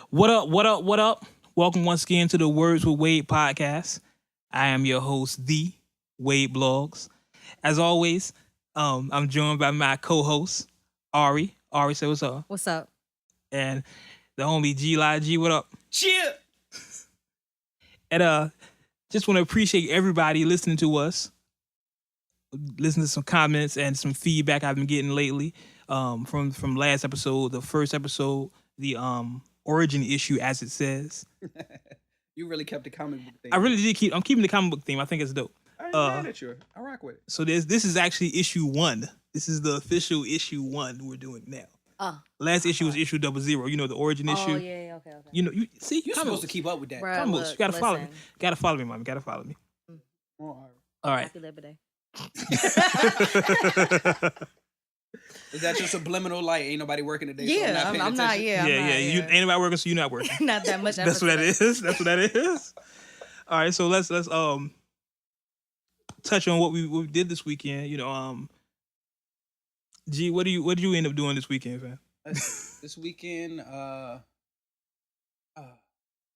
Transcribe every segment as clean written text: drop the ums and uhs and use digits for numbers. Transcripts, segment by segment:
What up, what up, what up? Welcome once again to the Words with Wade podcast. I am your host, The Wade Blogs. As always, I'm joined by my co-host, Ari. Ari, say what's up. What's up? And the homie Li. G, what up? Cheer. And just want to appreciate everybody listening to us. Listen to some comments and some feedback I've been getting lately from last episode, the first episode, the origin issue, as it says. You really kept the comic book thing. I really did I'm keeping the comic book theme. I think it's dope. I ain't mad at you. I rock with it. So this is actually issue 1. This is the official issue 1 we're doing now. Last issue was issue 00. You know, the origin issue. Oh, yeah, okay. You know, You're supposed to keep up with that. Bruh, Comic books. You gotta follow me. listen. Gotta follow me, mom. Gotta follow me. All All right. Happy Labor Day. Is that your subliminal light? Ain't nobody working today. So Yeah, I'm not. Yeah. You ain't nobody working, so you're not working. Not that much. That's what that is. That's what that is. All right, so let's touch on what we did this weekend. You know, G, what did you end up doing this weekend, fam? This weekend,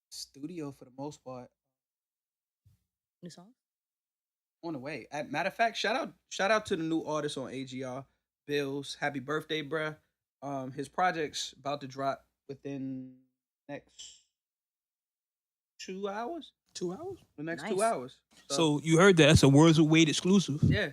studio for the most part. New song? On the way. Matter of fact, shout out to the new artist on AGR, Bills. Happy birthday, bruh. His project's about to drop within next 2 hours. 2 hours? The next Nice. 2 hours. So you heard that? That's a Words with Wade exclusive. Yeah.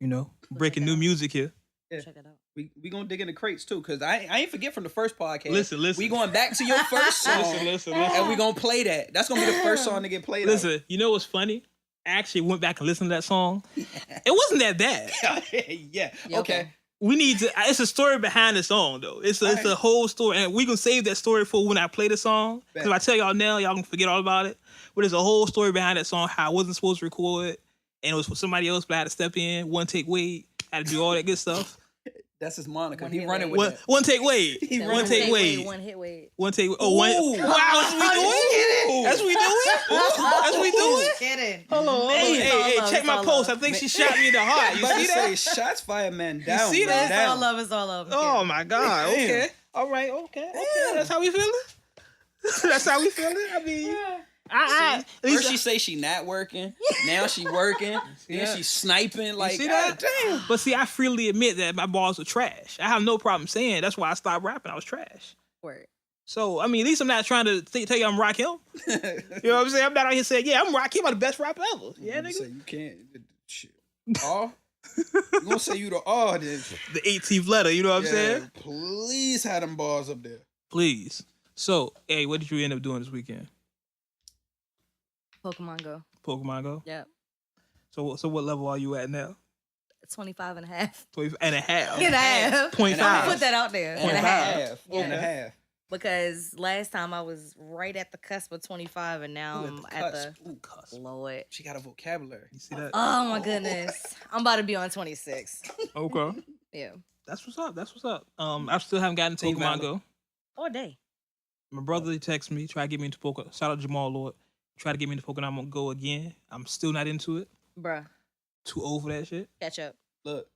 You know, breaking new music here. Yeah. Check it out. We gonna dig in the crates too, cause I ain't forget from the first podcast. Listen. We going back to your first song, Listen. and we gonna play that. That's gonna be the first song to get played. Listen, you know what's funny? I actually went back and listened to that song. It wasn't that bad. Yeah. Okay. We need to. It's a story behind the song, though. It's a whole story, and we gonna save that story for when I play the song. Because if I tell y'all now, y'all gonna forget all about it. But there's a whole story behind that song. How I wasn't supposed to record, and it was for somebody else, but I had to step in. One take Wade. I had to do all that good stuff. That's his moniker. One He hit running Wade. with that. One take Wade. One take Wade. One hit Wade. One take. Oh, one. Ooh. Wow, that's what we doing. That's what we doing. That's what we doing. Kidding. Hold on. Hey, check my post. I think she shot me in the heart. You About see to that? say, shots fired, man. Down. see that? man, It's down. all love. It's all love. Oh my God. Damn. Okay. All right. Okay. That's how we feeling. That's how we feeling. I mean, at least First she say she not working. Now she working. Then she sniping. Like, see God that? damn. But see, I freely admit that my balls are trash. I have no problem saying it. That's why I stopped rapping. I was trash. Word. So I mean, at least I'm not trying to tell you I'm Rock Him. You know what I'm saying? I'm not out here saying, yeah, I'm Rock Him. I'm the best rapper ever. Yeah, You nigga. say you can't. Shit. Oh, you gonna say you the oh then? The 18th letter. You know what I'm saying? Please have them balls up there. Please. So, hey, what did you end up doing this weekend? Pokemon Go. Pokemon Go. Yep. So what level are you at now? 25 and a half. 20 and a half. And a half. Point And a five. half. Put that out there. And a half. Yeah. And a half. Because last time I was right at the cusp of 25 and now Ooh, I'm at the Ooh, cusp. Lord. She got a vocabulary. You see that? Oh my goodness. I'm about to be on 26. Okay. Yeah. That's what's up. That's what's up. I still haven't gotten to Team Pokemon Valor. Go. All day. My brother texted me, try to get me into Pokemon. Shout out Jamal Lord. Try to get me into Pokemon Go again. I'm still not into it. Bruh. Too old for that shit. Catch up. Look,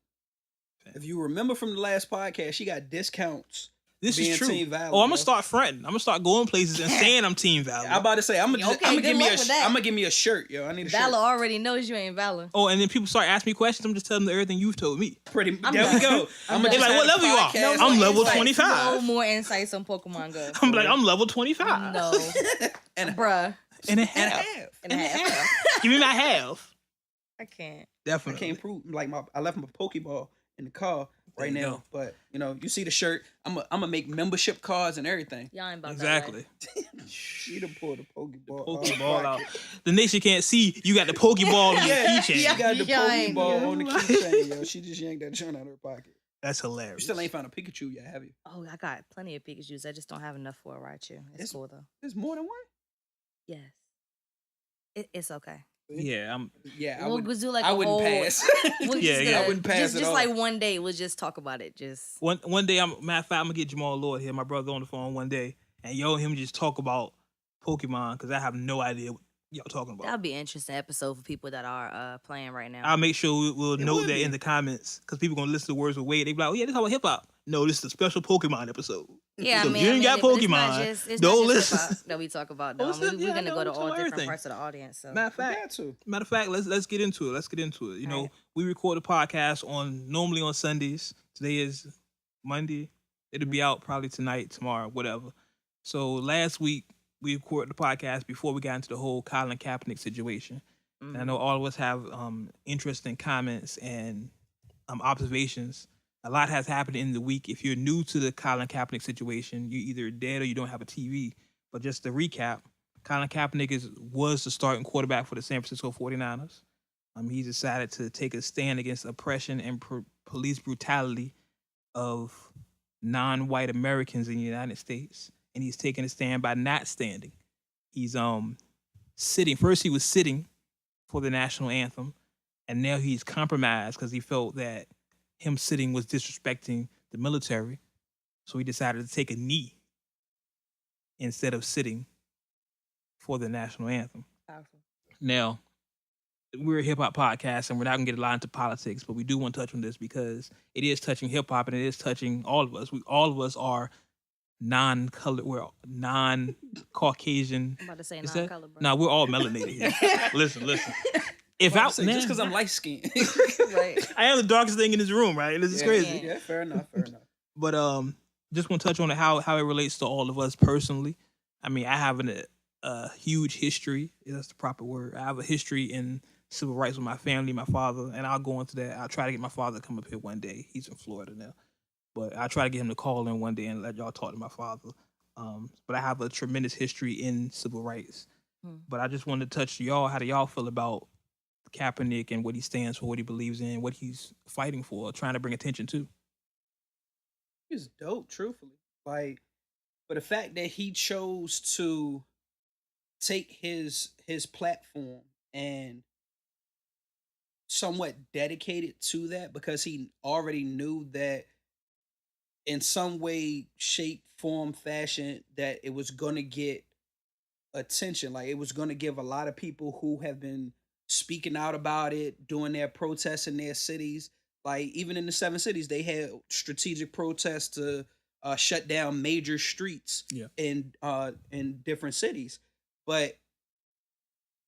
if you remember from the last podcast, she got discounts. This Being is true. Team Valor, I'm gonna bro. start fronting. I'm gonna start going places and saying I'm Team Valor. I'm about to say, I'm Okay, gonna good give me luck with that. I'm gonna give me a shirt, yo. I need a Valor shirt. already knows you ain't Valor. Oh, and then people start asking me questions. I'm just telling them everything you've told me. Pretty. I'm There done. we go. I'm I'ma done. just Like, have what a level you are? podcast I'm on level insights. 25. No more insights on Pokemon Go. I'm like, I'm level 25. No. And Bruh. And a and a half. half. And a half. Give me my half. I can't. I Definitely. can't prove I left my Pokeball in the car right There you now. go. But you see the shirt. I'm gonna make membership cards and everything. Y'all ain't about Exactly. She done pulled the Pokeball. Pokeball out. The nation can't see you got the Pokeball in your Yeah, keychain. she got the Y'all ain't- Pokeball on the keychain, yo. She just yanked that joint out of her pocket. That's hilarious. You still ain't found a Pikachu yet, have you? Oh, I got plenty of Pikachus. I just don't have enough for a Raichu. It's cool though. There's more than one. Yes. It's okay. Yeah, Yeah, We'll do like I a wouldn't whole, pass. We're Yeah, just yeah. I wouldn't pass Just at all. like one day, we'll just talk about it. Just one day, matter of fact, I'm gonna get Jamal Lord here, my brother, on the phone one day, and him just talk about Pokemon because I have no idea y'all talking about. That'll be an interesting episode for people that are playing right now. I'll make sure we'll note that be. in the comments because people gonna listen to Words with Wade. They be like, "Oh yeah, this is about hip hop." No, this is a special Pokemon episode. Yeah, So I if mean, you ain't got but Pokemon, it's don't not just listen. hip-hop that we talk about. Oh, Though. We're gonna no, go to it's all different everything. parts of the audience. So. Matter of fact, let's get into it. You know, right. we record the podcast normally on Sundays. Today is Monday. It'll be out probably tonight, tomorrow, whatever. So last week we recorded the podcast before we got into the whole Colin Kaepernick situation. And I know all of us have interesting comments and observations. A lot has happened in the week. If you're new to the Colin Kaepernick situation, you're either dead or you don't have a TV. But just to recap, Colin Kaepernick was the starting quarterback for the San Francisco 49ers. He decided to take a stand against oppression and police brutality of non-white Americans in the United States. And he's taking a stand by not standing. He's sitting. First he was sitting for the national anthem, and now he's compromised because he felt that him sitting was disrespecting the military. So he decided to take a knee instead of sitting for the national anthem. Powerful. Now, we're a hip hop podcast and we're not gonna get a lot into politics, but we do want to touch on this because it is touching hip hop and it is touching all of us. All of us are non-colored, we're non-Caucasian. I'm about to say non-colored, bro. No, we're all melanated here. Listen. If just because I'm light skinned. Right. I am the darkest thing in this room, right? This is crazy. Yeah, fair enough. But just want to touch on how it relates to all of us personally. I mean, I have a huge history. That's the proper word. I have a history in civil rights with my family, my father, and I'll go into that. I'll try to get my father to come up here one day. He's in Florida now. But I'll try to get him to call in one day and let y'all talk to my father. But I have a tremendous history in civil rights. But I just wanted to touch y'all. How do y'all feel about Kaepernick and what he stands for, what he believes in, what he's fighting for, trying to bring attention to? He's dope, truthfully. Like, but the fact that he chose to take his platform and somewhat dedicate it to that because he already knew that in some way, shape, form, fashion, that it was going to get attention. Like, it was going to give a lot of people who have been speaking out about it, doing their protests in their cities. Like, even in the 7 cities, they had strategic protests to shut down major streets in different cities. But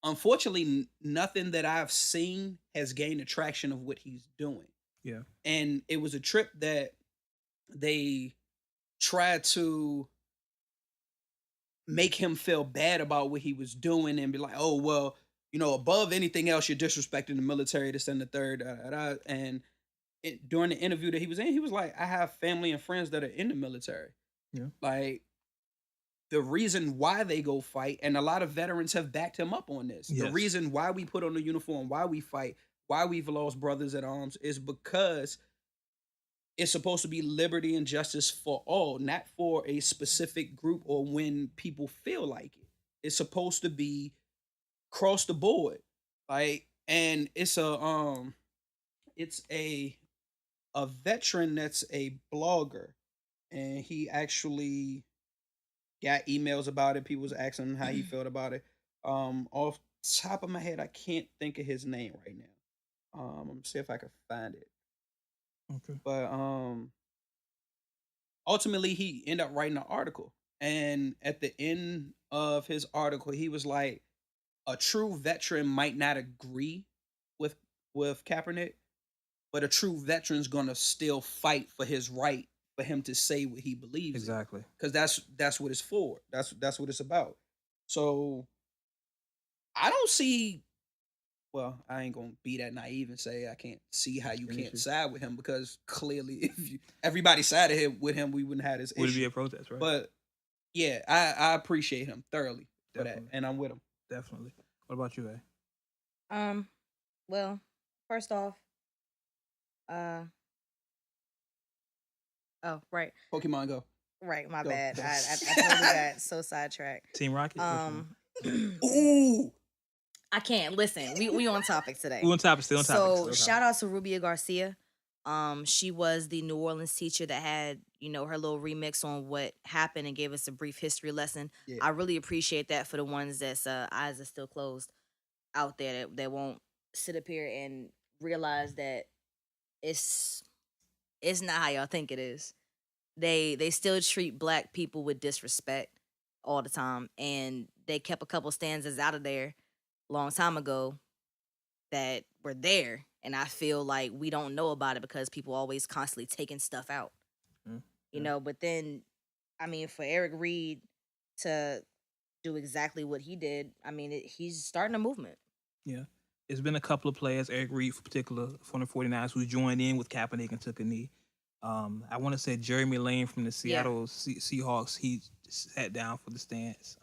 unfortunately, nothing that I've seen has gained the traction of what he's doing. Yeah. And it was a trip that they tried to make him feel bad about what he was doing and be like, oh, well, you know, above anything else, you're disrespecting the military, this and the third. And during the interview that he was in, he was like, I have family and friends that are in the military. Yeah. Like, the reason why they go fight, and a lot of veterans have backed him up on this. Yes. The reason why we put on the uniform, why we fight, why we've lost brothers at arms is because it's supposed to be liberty and justice for all, not for a specific group or when people feel like it. It's supposed to be across the board. Like, and it's a veteran that's a blogger, and he actually got emails about it. People was asking him how he felt about it. Off top of my head, I can't think of his name right now. I'm gonna see if I can find it. Okay. But ultimately he ended up writing an article. And at the end of his article, he was like, a true veteran might not agree with Kaepernick, but a true veteran's gonna still fight for his right for him to say what he believes. Exactly. Because that's what it's for. That's what it's about. So I don't see. Well, I ain't gonna be that naive and say I can't see how you can't side with him, because clearly, if everybody sided with him, we wouldn't have this issue. Would it be a protest, right? But yeah, I appreciate him thoroughly for that, and I'm with him. Definitely. What about you, A? Well, first off, oh, right. Pokemon Go. Right, my Go. bad. I totally got so sidetracked. Team Rocket? Ooh. I can't listen. We on topic today. We on topic. Still on topic. So shout out to Rubia Garcia. She was the New Orleans teacher that had, her little remix on what happened and gave us a brief history lesson. Yeah. I really appreciate that for the ones that's eyes are still closed out there that won't sit up here and realize that it's not how y'all think it is. They still treat black people with disrespect all the time, and they kept a couple stanzas out of there a long time ago that were there, and I feel like we don't know about it because people always constantly taking stuff out. But then, I mean, for Eric Reed to do exactly what he did, I mean, he's starting a movement. Yeah. There's been a couple of players, Eric Reed in particular, from the 49ers, who joined in with Kaepernick and took a knee. I want to say Jeremy Lane from the Seattle Seahawks, he sat down for the stance.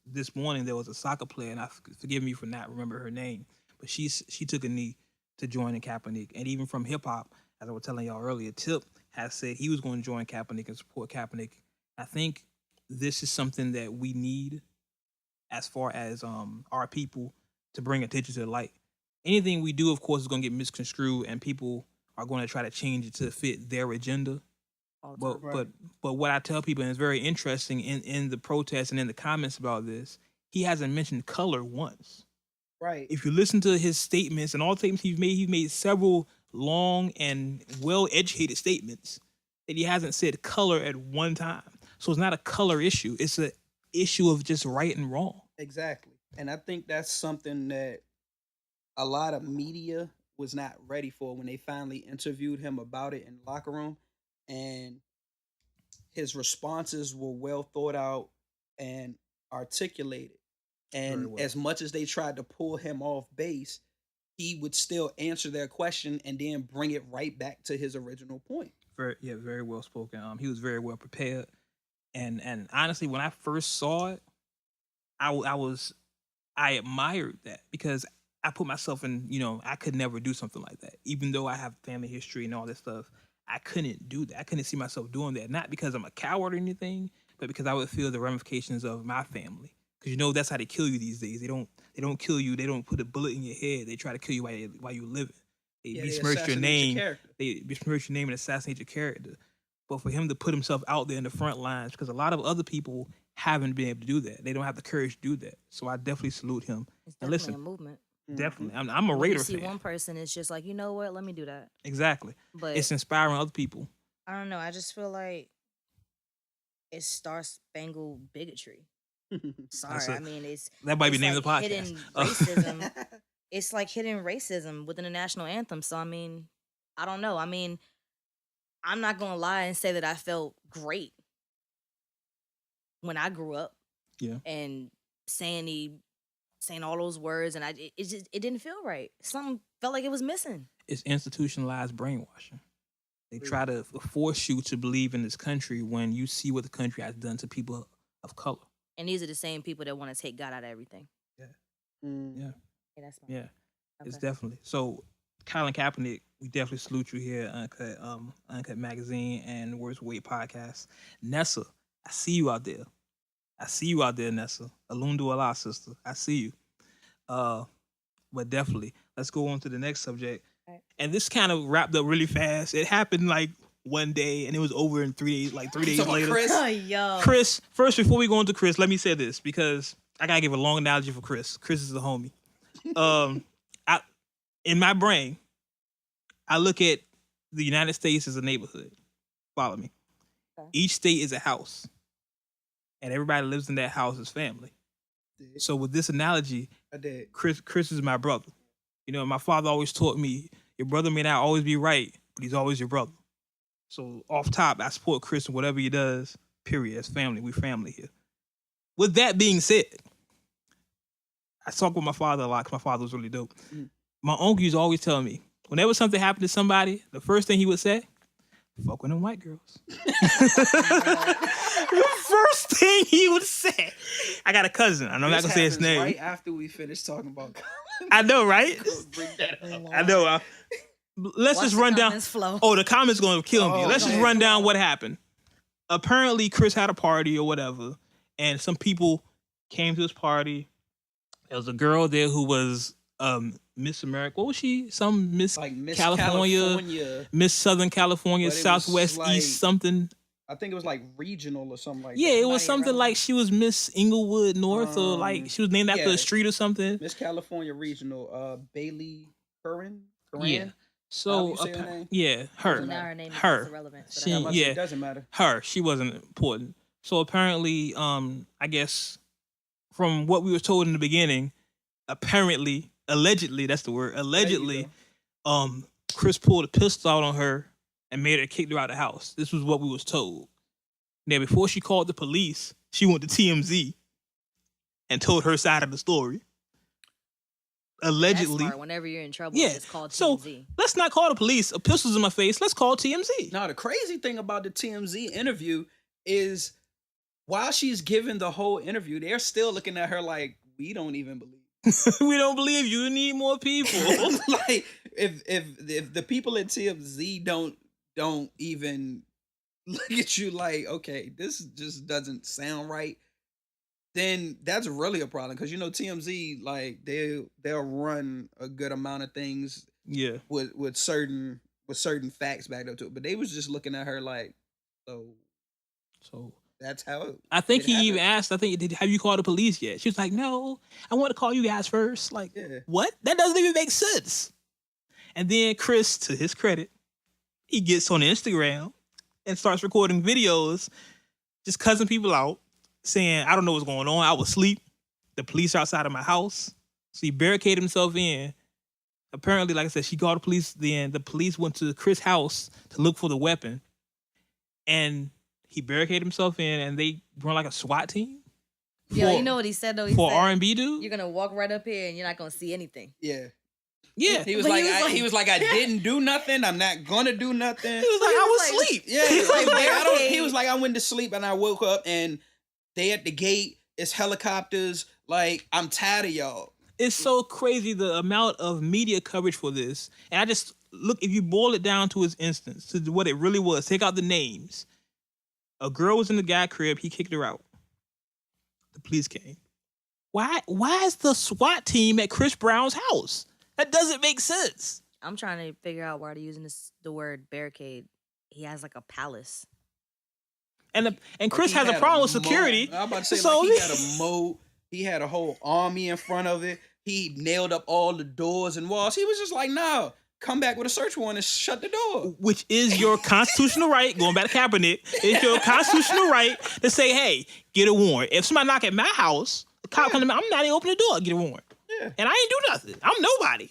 This morning there was a soccer player, and forgive me for not remember her name, but she took a knee to join in Kaepernick. And even from hip hop, as I was telling y'all earlier, Tip has said he was going to join Kaepernick and support Kaepernick. I think this is something that we need as far as our people to bring attention to the light. Anything we do, of course, is going to get misconstrued, and people are going to try to change it to fit their agenda. But what I tell people, and it's very interesting in the protests and in the comments about this, he hasn't mentioned color once. Right. If you listen to his statements and all the statements he's made several long and well-educated statements that he hasn't said color at one time. So it's not a color issue. It's an issue of just right and wrong. Exactly. And I think that's something that a lot of media was not ready for when they finally interviewed him about it in the locker room. And his responses were well thought out and articulated. And as much as they tried to pull him off base, he would still answer their question and then bring it right back to his original point. Very well spoken. He was very well prepared. And honestly, when I first saw it, I admired that because I put myself in, I could never do something like that. Even though I have family history and all this stuff, I couldn't do that. I couldn't see myself doing that. Not because I'm a coward or anything, but because I would feel the ramifications of my family. Because that's how they kill you these days. They don't kill you. They don't put a bullet in your head. They try to kill you while you're living. They besmirch your name. They besmirch your name and assassinate your character. But for him to put himself out there in the front lines, because a lot of other people haven't been able to do that. They don't have the courage to do that. So I definitely salute him. It's definitely a movement. Definitely. I'm a Raider fan. You see fan. one person, it's just like, you know what? Let me do that. Exactly. But it's inspiring other people. I don't know. I just feel like it's star-spangled bigotry. Sorry. I mean, that might be the name like of the podcast. Hidden racism. It's like hidden racism within the national anthem. So, I mean, I don't know. I mean, I'm not going to lie and say that I felt great when I grew up. Yeah. And saying all those words, and it didn't feel right. Something felt like it was missing. It's institutionalized brainwashing. They try to force you to believe in this country when you see what the country has done to people of color. And these are the same people that want to take God out of everything. Yeah. Yeah, that's fine. Yeah. Okay. It's definitely. So, Colin Kaepernick, we definitely salute you here, Uncut Magazine and WordsWithWade podcast. Nessa, I see you out there. Nessa. Alundu Allah, sister. I see you. But definitely, let's go on to the next subject. Right. And this kind of wrapped up really fast. It happened like one day, and it was over in 3 days. Like 3 days later. Chris? Oh, yo. Chris, first, before we go into Chris, let me say this because I gotta give a long analogy for Chris. Chris is a homie. In my brain, I look at the United States as a neighborhood. Follow me. Okay. Each state is a house, and everybody lives in that house as family. So with this analogy, Chris is my brother. My father always taught me, your brother may not always be right, but he's always your brother. So off top, I support Chris in whatever he does, period. As family, we family here. With that being said, I talk with my father a lot because my father was really dope. My uncle used to always tell me, whenever something happened to somebody, the first thing he would say, fuck with them white girls. The first thing he would say. I got a cousin. I'm not going to say his name. Right after we finish talking about I know, right? Bring that up. I know. Let's just run down. Oh, the comments going to kill me. Let's just run down what happened. Apparently, Chris had a party or whatever, and some people came to his party. There was a girl there who was Miss America. What was she? Some Miss, like Miss California, Miss Southern California, Southwest, East something. I think it was like regional or something like Yeah, that. it was something like she was Miss Inglewood North, or like she was named after a street or something. Miss California Regional, Bailey Curran. Yeah. However So you say her name. yeah, her. Now her name is Her. irrelevant. So She, it doesn't matter. Her. She wasn't important. So apparently, I guess from what we were told in the beginning, allegedly, that's the word. Allegedly, Chris pulled a pistol out on her and made her kick her out of the house. This was what we was told. Now, before she called the police, she went to TMZ and told her side of the story. Allegedly. That's smart. Whenever you're in trouble, just call TMZ. So let's not call the police. A pistol's in my face. Let's call TMZ. Now, the crazy thing about the TMZ interview is while she's giving the whole interview, they're still looking at her like, we don't even believe. We don't believe you. You need more people. Like if the people at TMZ don't even look at you like, okay, this just doesn't sound right, then that's really a problem. Because TMZ, like they'll run a good amount of things, with certain facts backed up to it. But they was just looking at her like, so that's how I think he even asked, have you called the police yet? She was like, no, I want to call you guys first. Like, what? That doesn't even make sense. And then Chris, to his credit, he gets on Instagram and starts recording videos, just cussing people out, saying, I don't know what's going on. I was asleep. The police are outside of my house. So he barricaded himself in. Apparently, like I said, she called the police. Then the police went to Chris' house to look for the weapon. And he barricaded himself in, and they run like a SWAT team. Yeah, you know what he said though? For R&B dude? You're gonna walk right up here and you're not gonna see anything. Yeah. He was like, I didn't do nothing. I'm not gonna do nothing. He was like, I was asleep. Yeah. He was like, I went to sleep and I woke up and they at the gate. It's helicopters. Like, I'm tired of y'all. It's so crazy the amount of media coverage for this. And I just look, if you boil it down to its instance, to what it really was, take out the names. A girl was in the guy crib. He kicked her out. The police came. Why is the SWAT team at Chris Brown's house? That doesn't make sense. I'm trying to figure out why they're using the word barricade. He has like a palace. And Chris has a problem with security. I'm about to say, so he had a moat. He had a whole army in front of it. He nailed up all the doors and walls. He was just like, no, come back with a search warrant and shut the door. Which is your constitutional right, going back to Kaepernick, it's your constitutional right to say, hey, get a warrant. If somebody knock at my house, the cop come to me, I'm not even open the door, get a warrant. Yeah. And I ain't do nothing. I'm nobody.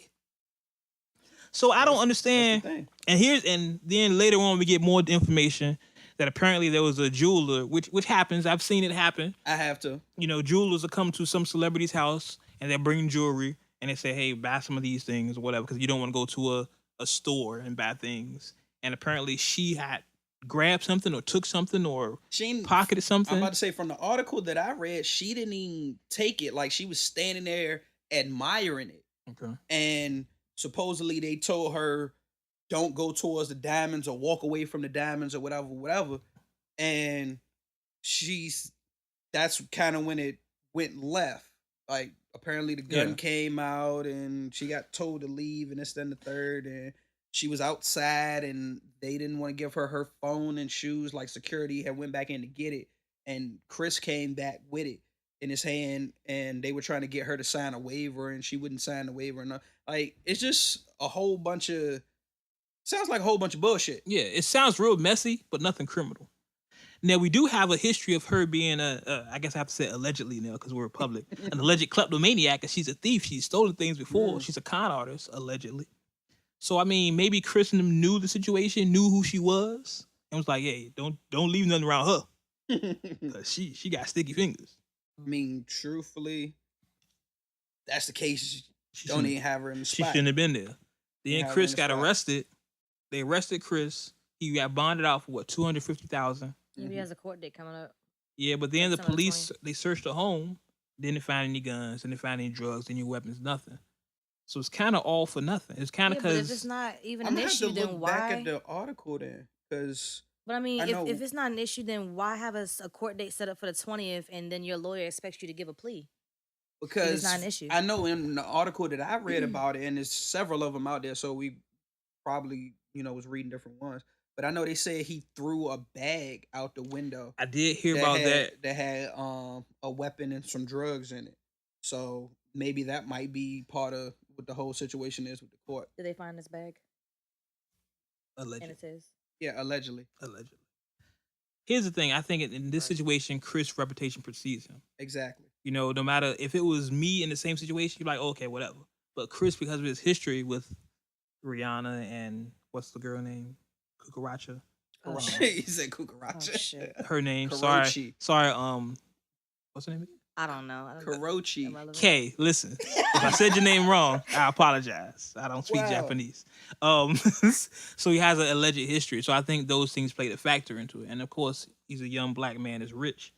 So I don't understand. And then later on we get more information that apparently there was a jeweler, which happens. I've seen it happen. I have to. Jewelers will come to some celebrity's house and they bring jewelry and they say, hey, buy some of these things or whatever, because you don't want to go to a store and buy things. And apparently she had grabbed something or took something or pocketed something. I'm about to say, from the article that I read, she didn't even take it. Like, she was standing there admiring it. Okay. And supposedly they told her, don't go towards the diamonds or walk away from the diamonds or whatever. And that's kind of when it went left. Like, apparently the gun came out and she got told to leave and this, then the third. And she was outside and they didn't want to give her phone and shoes. Like, security had went back in to get it. And Chris came back with it in his hand and they were trying to get her to sign a waiver and she wouldn't sign the waiver. And like, it's just sounds like a whole bunch of bullshit. Yeah, it sounds real messy, but nothing criminal. Now, we do have a history of her being I guess I have to say allegedly now because we're public, an alleged kleptomaniac, and she's a thief. She's stolen things before. Yeah. She's a con artist, allegedly. So, I mean, maybe Chris and them knew the situation, knew who she was, and was like, hey, don't leave nothing around her. Because she got sticky fingers. I mean, truthfully, that's the case. She don't even have her in the spot. She shouldn't have been there. Then Chris got arrested. They arrested Chris. He got bonded out for what, $250,000. Maybe he has a court date coming up. Yeah, but then the police, they searched the home. Didn't find any guns. Didn't find any drugs, any weapons, nothing. So it's kind of all for nothing. It's kind of because if it's not even an issue, then why? Back at the article then, because. But I mean, if it's not an issue, then why have a court date set up for the 20th, and then your lawyer expects you to give a plea? Because it's not an issue. I know in the article that I read about it, and there's several of them out there, so we probably was reading different ones. but I know they said he threw a bag out the window. I did hear about that. That had a weapon and some drugs in it. So maybe that might be part of what the whole situation is with the court. Did they find this bag? Allegedly. And it's his. Yeah, allegedly. Allegedly. Here's the thing. I think in this situation, Chris' reputation precedes him. Exactly. You know, no matter if it was me in the same situation, you're like, okay, whatever. But Chris, because of his history with Rihanna and what's the girl name? Cucaracha. Oh, He said cucaracha. Oh, shit. Her name. Karochi. Sorry. What's her name again? I don't know. Karochi. Kay, listen. If I said your name wrong, I apologize. I don't speak Japanese. So he has an alleged history. So I think those things played a factor into it. And of course, he's a young black man that's rich.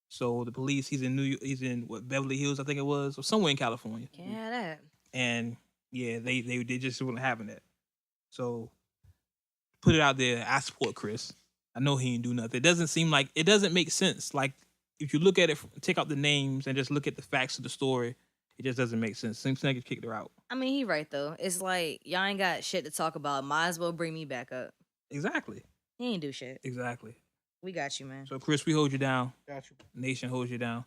So the police, he's in New York, he's in Beverly Hills, I think it was, or somewhere in California. Can't have that. And yeah, they just weren't having that. So put it out there. I support Chris. I know he ain't do nothing. It doesn't make sense. Like, if you look at it, take out the names and just look at the facts of the story, it just doesn't make sense. Seems like he kicked her out. I mean, he right though. It's like y'all ain't got shit to talk about. Might as well bring me back up. Exactly. He ain't do shit. Exactly. We got you, man. So Chris, we hold you down. Got you. Nation holds you down.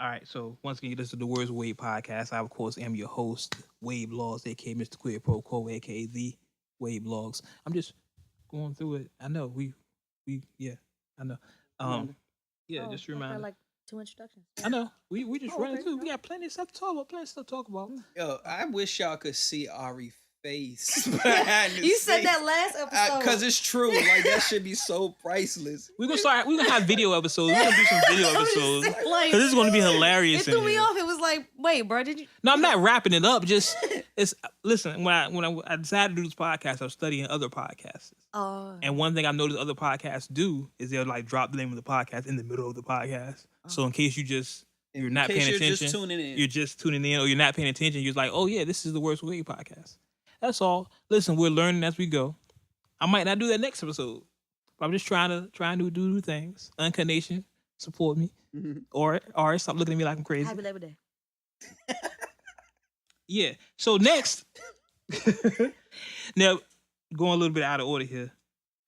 All right. So once again, you listen to the Words Wade podcast. I of course am your host, Wade Blogs, aka Mr. Queer Pro Quo, aka the Wade Blogs. I'm just going through it. I know I know. Yeah, just a reminder. Like 2 introductions. I know. We just running okay. through. We got plenty of stuff to talk about. Yo, I wish y'all could see Ari's face behind the You said scenes. that last episode. Because it's true. Like, that should be so priceless. We're gonna have video episodes. We're gonna do some video episodes. Like, Cause this is gonna be hilarious. It threw me off. It was like, wait, bro, did you? No, I'm not wrapping it up. Just listen. When I decided to do this podcast, I was studying other podcasts. Oh. And one thing I noticed other podcasts do is they'll like drop the name of the podcast in the middle of the podcast. So in case you're not paying attention, you're just tuning in, or you're not paying attention, you're like, oh yeah, this is the Words Wade podcast. That's all. Listen, we're learning as we go. I might not do that next episode, but I'm just trying to do new things. Uncut Nation, support me. Mm-hmm. Or stop looking at me like I'm crazy. Happy Labor Day. Yeah. So next, now going a little bit out of order here.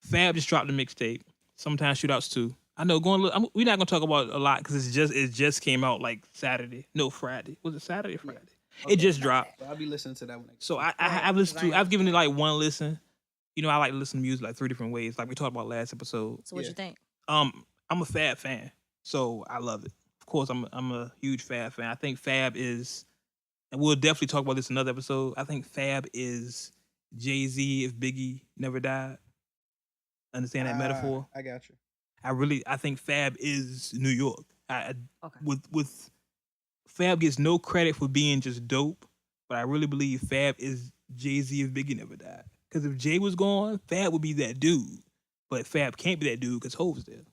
Fab just dropped a mixtape. Sometimes Shootouts too. I know we're not gonna talk about it a lot because it just came out like Saturday. No, Friday. Was it Saturday or Friday? Okay. It just dropped. So I'll be listening to that one. So I've given it like one listen. You know, I like to listen to music like 3 different ways, like we talked about last episode. So what you think? I'm a Fab fan, so I love it. Of course, I'm a huge Fab fan. I think Fab is, and we'll definitely talk about this in another episode. I think Fab is Jay-Z if Biggie never died. Understand that metaphor? I got you. I think Fab is New York. Okay. With Fab gets no credit for being just dope, but I really believe Fab is Jay-Z if Biggie never died. Because if Jay was gone, Fab would be that dude. But Fab can't be that dude because Hove's there. And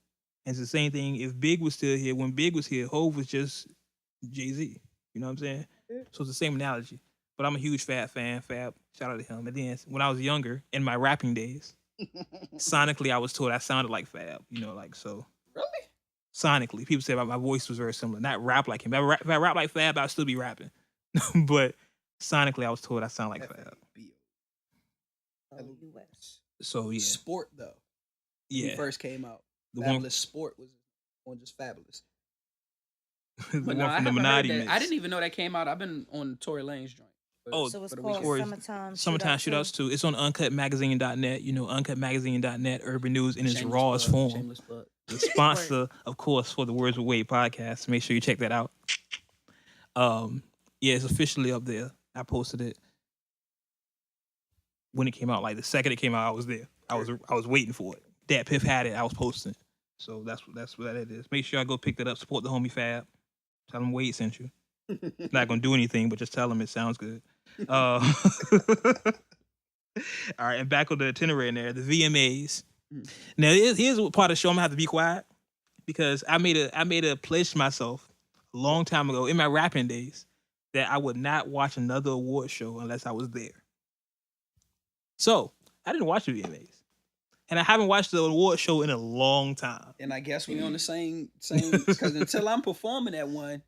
it's the same thing if Big was still here. When Big was here, Hove was just Jay-Z. You know what I'm saying? Yeah. So it's the same analogy. But I'm a huge Fab fan. Fab, shout out to him. And then when I was younger, in my rapping days, sonically I was told I sounded like Fab. You know, like so. Really? Sonically, people say my voice was very similar. Not rap like him. If I rap like Fab, I'd still be rapping. But sonically, I was told I sound like Fab. So yeah. Sport though. Yeah. When he first came out. The Fabulous Sport was on just Fabulous. The one from the Minotti mix. I didn't even know that came out. I've been on Tory Lanez joint. So it's called Summertime Shootouts too. It's on uncutmagazine.net. You know, uncutmagazine.net, urban news in its rawest form. The sponsor, of course, for the Words with Wade podcast. Make sure you check that out. Yeah, it's officially up there. I posted it when it came out. Like the second it came out, I was there. I was waiting for it. Dat Piff had it. I was posting. So that's what that is. Make sure I go pick that up. Support the homie Fab. Tell him Wade sent you. Not gonna do anything, but just tell him it sounds good. All right, and back on the itinerary there, the VMAs. Now here's what part of the show I'm gonna have to be quiet because I made a pledge to myself a long time ago in my rapping days that I would not watch another award show unless I was there. So I didn't watch the VMAs. And I haven't watched the award show in a long time. And I guess we're on the same because until I'm performing at one,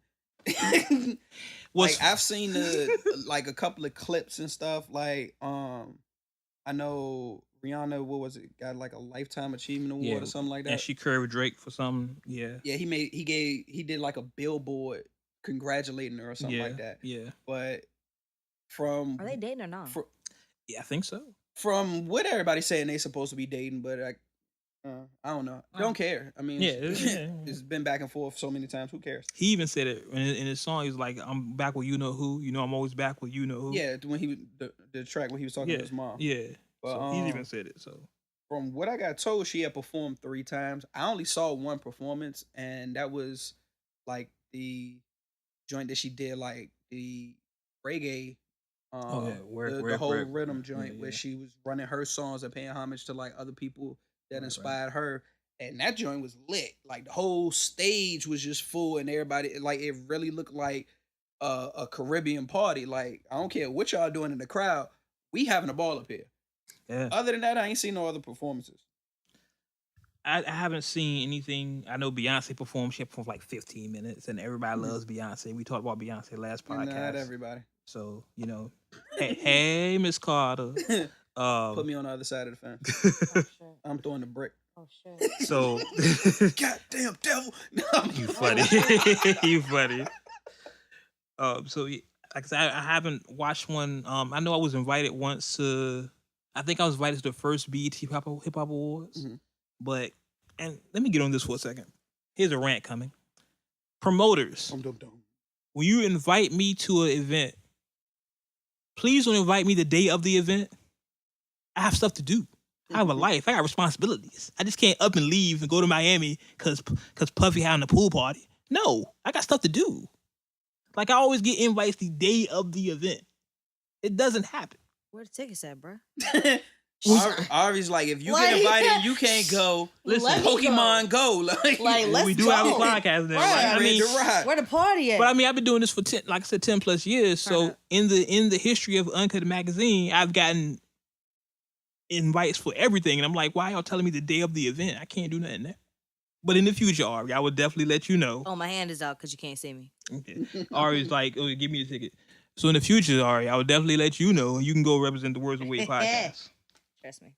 like I've seen a couple of clips and stuff. Like I know Rihanna, what was it? Got like a Lifetime Achievement Award or something like that. And she curved Drake for something. Yeah. Yeah, he did like a billboard congratulating her or something like that. Yeah. But from Are they dating or not? Yeah, I think so. From what everybody's saying, they supposed to be dating, but I don't know. Don't care. I mean, it's been back and forth so many times. Who cares? He even said it in his song. He's like, "I'm back with you know who. You know, I'm always back with you know who." Yeah, when the track when he was talking to his mom. Yeah, but so he even said it. So from what I got told, she had performed 3 times. I only saw one performance, and that was like the joint that she did, like the reggae. The whole rhythm joint where she was running her songs and paying homage to like other people that inspired her, and that joint was lit. Like the whole stage was just full, and everybody, like, it really looked like a Caribbean party. Like, I don't care what y'all doing in the crowd, we having a ball up here. Yeah. Other than that, I ain't seen no other performances. I haven't seen anything. I know Beyonce performed. She performed like 15 minutes, and everybody loves Beyonce. We talked about Beyonce last podcast. Not everybody. So, you know, hey, Miss Carter. Put me on the other side of the fence. Oh, shit. I'm throwing the brick. Oh shit. So, goddamn devil. You funny. You funny. So like I said, I haven't watched one. I know I was invited once to. I think I was invited to the first BET Hip Hop Awards. Mm-hmm. But, and let me get on this for a second. Here's a rant coming. Promoters, when you invite me to an event, please don't invite me the day of the event. I have stuff to do. I have a life. I got responsibilities. I just can't up and leave and go to Miami because Puffy having a pool party. No, I got stuff to do. Like, I always get invites the day of the event. It doesn't happen. Where the tickets at, bro? Ari's like, if you get invited, you can't go. Listen, Pokemon Go. Like let's we do go. have a podcast now. Right. Right? I mean, where the party at? but I mean, I've been doing this for 10, like I said, 10 plus years. So in the history of Uncut Magazine, I've gotten invites for everything, and I'm like, why y'all telling me the day of the event? I can't do nothing there. But in the future, Ari, I would definitely let you know. Oh, my hand is out because you can't see me. Okay. Ari's like, oh, give me the ticket. So in the future, Ari, I would definitely let you know, and you can go represent the Words with Wade podcast. Trust me.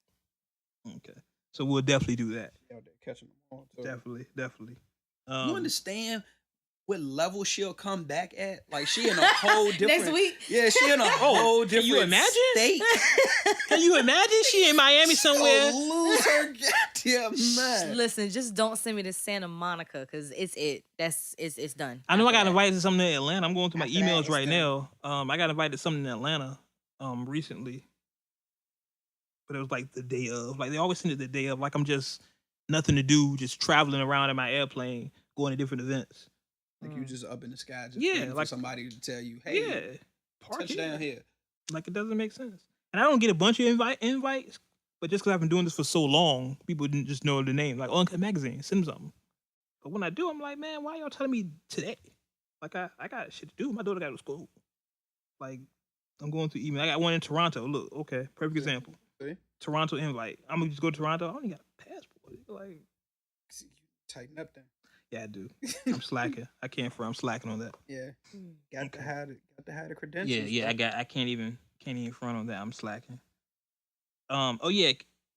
Okay. So we'll definitely do that. Catching them all, too. Definitely. You understand what level she'll come back at? Like, she in a whole different... Next week? Yeah, she in a whole different Can you imagine? State. Can you imagine? She in Miami somewhere. She'll lose her goddamn mind. Listen, just don't send me to Santa Monica because it's done. I know I got invited to something in Atlanta. I'm going through my After emails that, right it's now. I got invited to something in Atlanta recently. But it was like the day of. Like, they always send it the day of. Like, I'm just nothing to do, just traveling around in my airplane, going to different events. Like, you just up in the sky, just yeah, waiting for like somebody to tell you, hey, touch down here. Like, it doesn't make sense. And I don't get a bunch of invites, but just because I've been doing this for so long, people didn't just know the name. Like, Uncut Magazine, send them something. But when I do, I'm like, man, why y'all telling me today? Like, I got shit to do. My daughter got to school. Like, I'm going through email. I got one in Toronto. Look, okay, perfect example. See? Toronto invite. I'm gonna just go to Toronto. I don't even got a passport. Like, tighten up then. Yeah, I do. I'm slacking. I can't front. I'm slacking on that. Yeah, got to have the credentials. Yeah. I can't even front on that. I'm slacking. Oh yeah,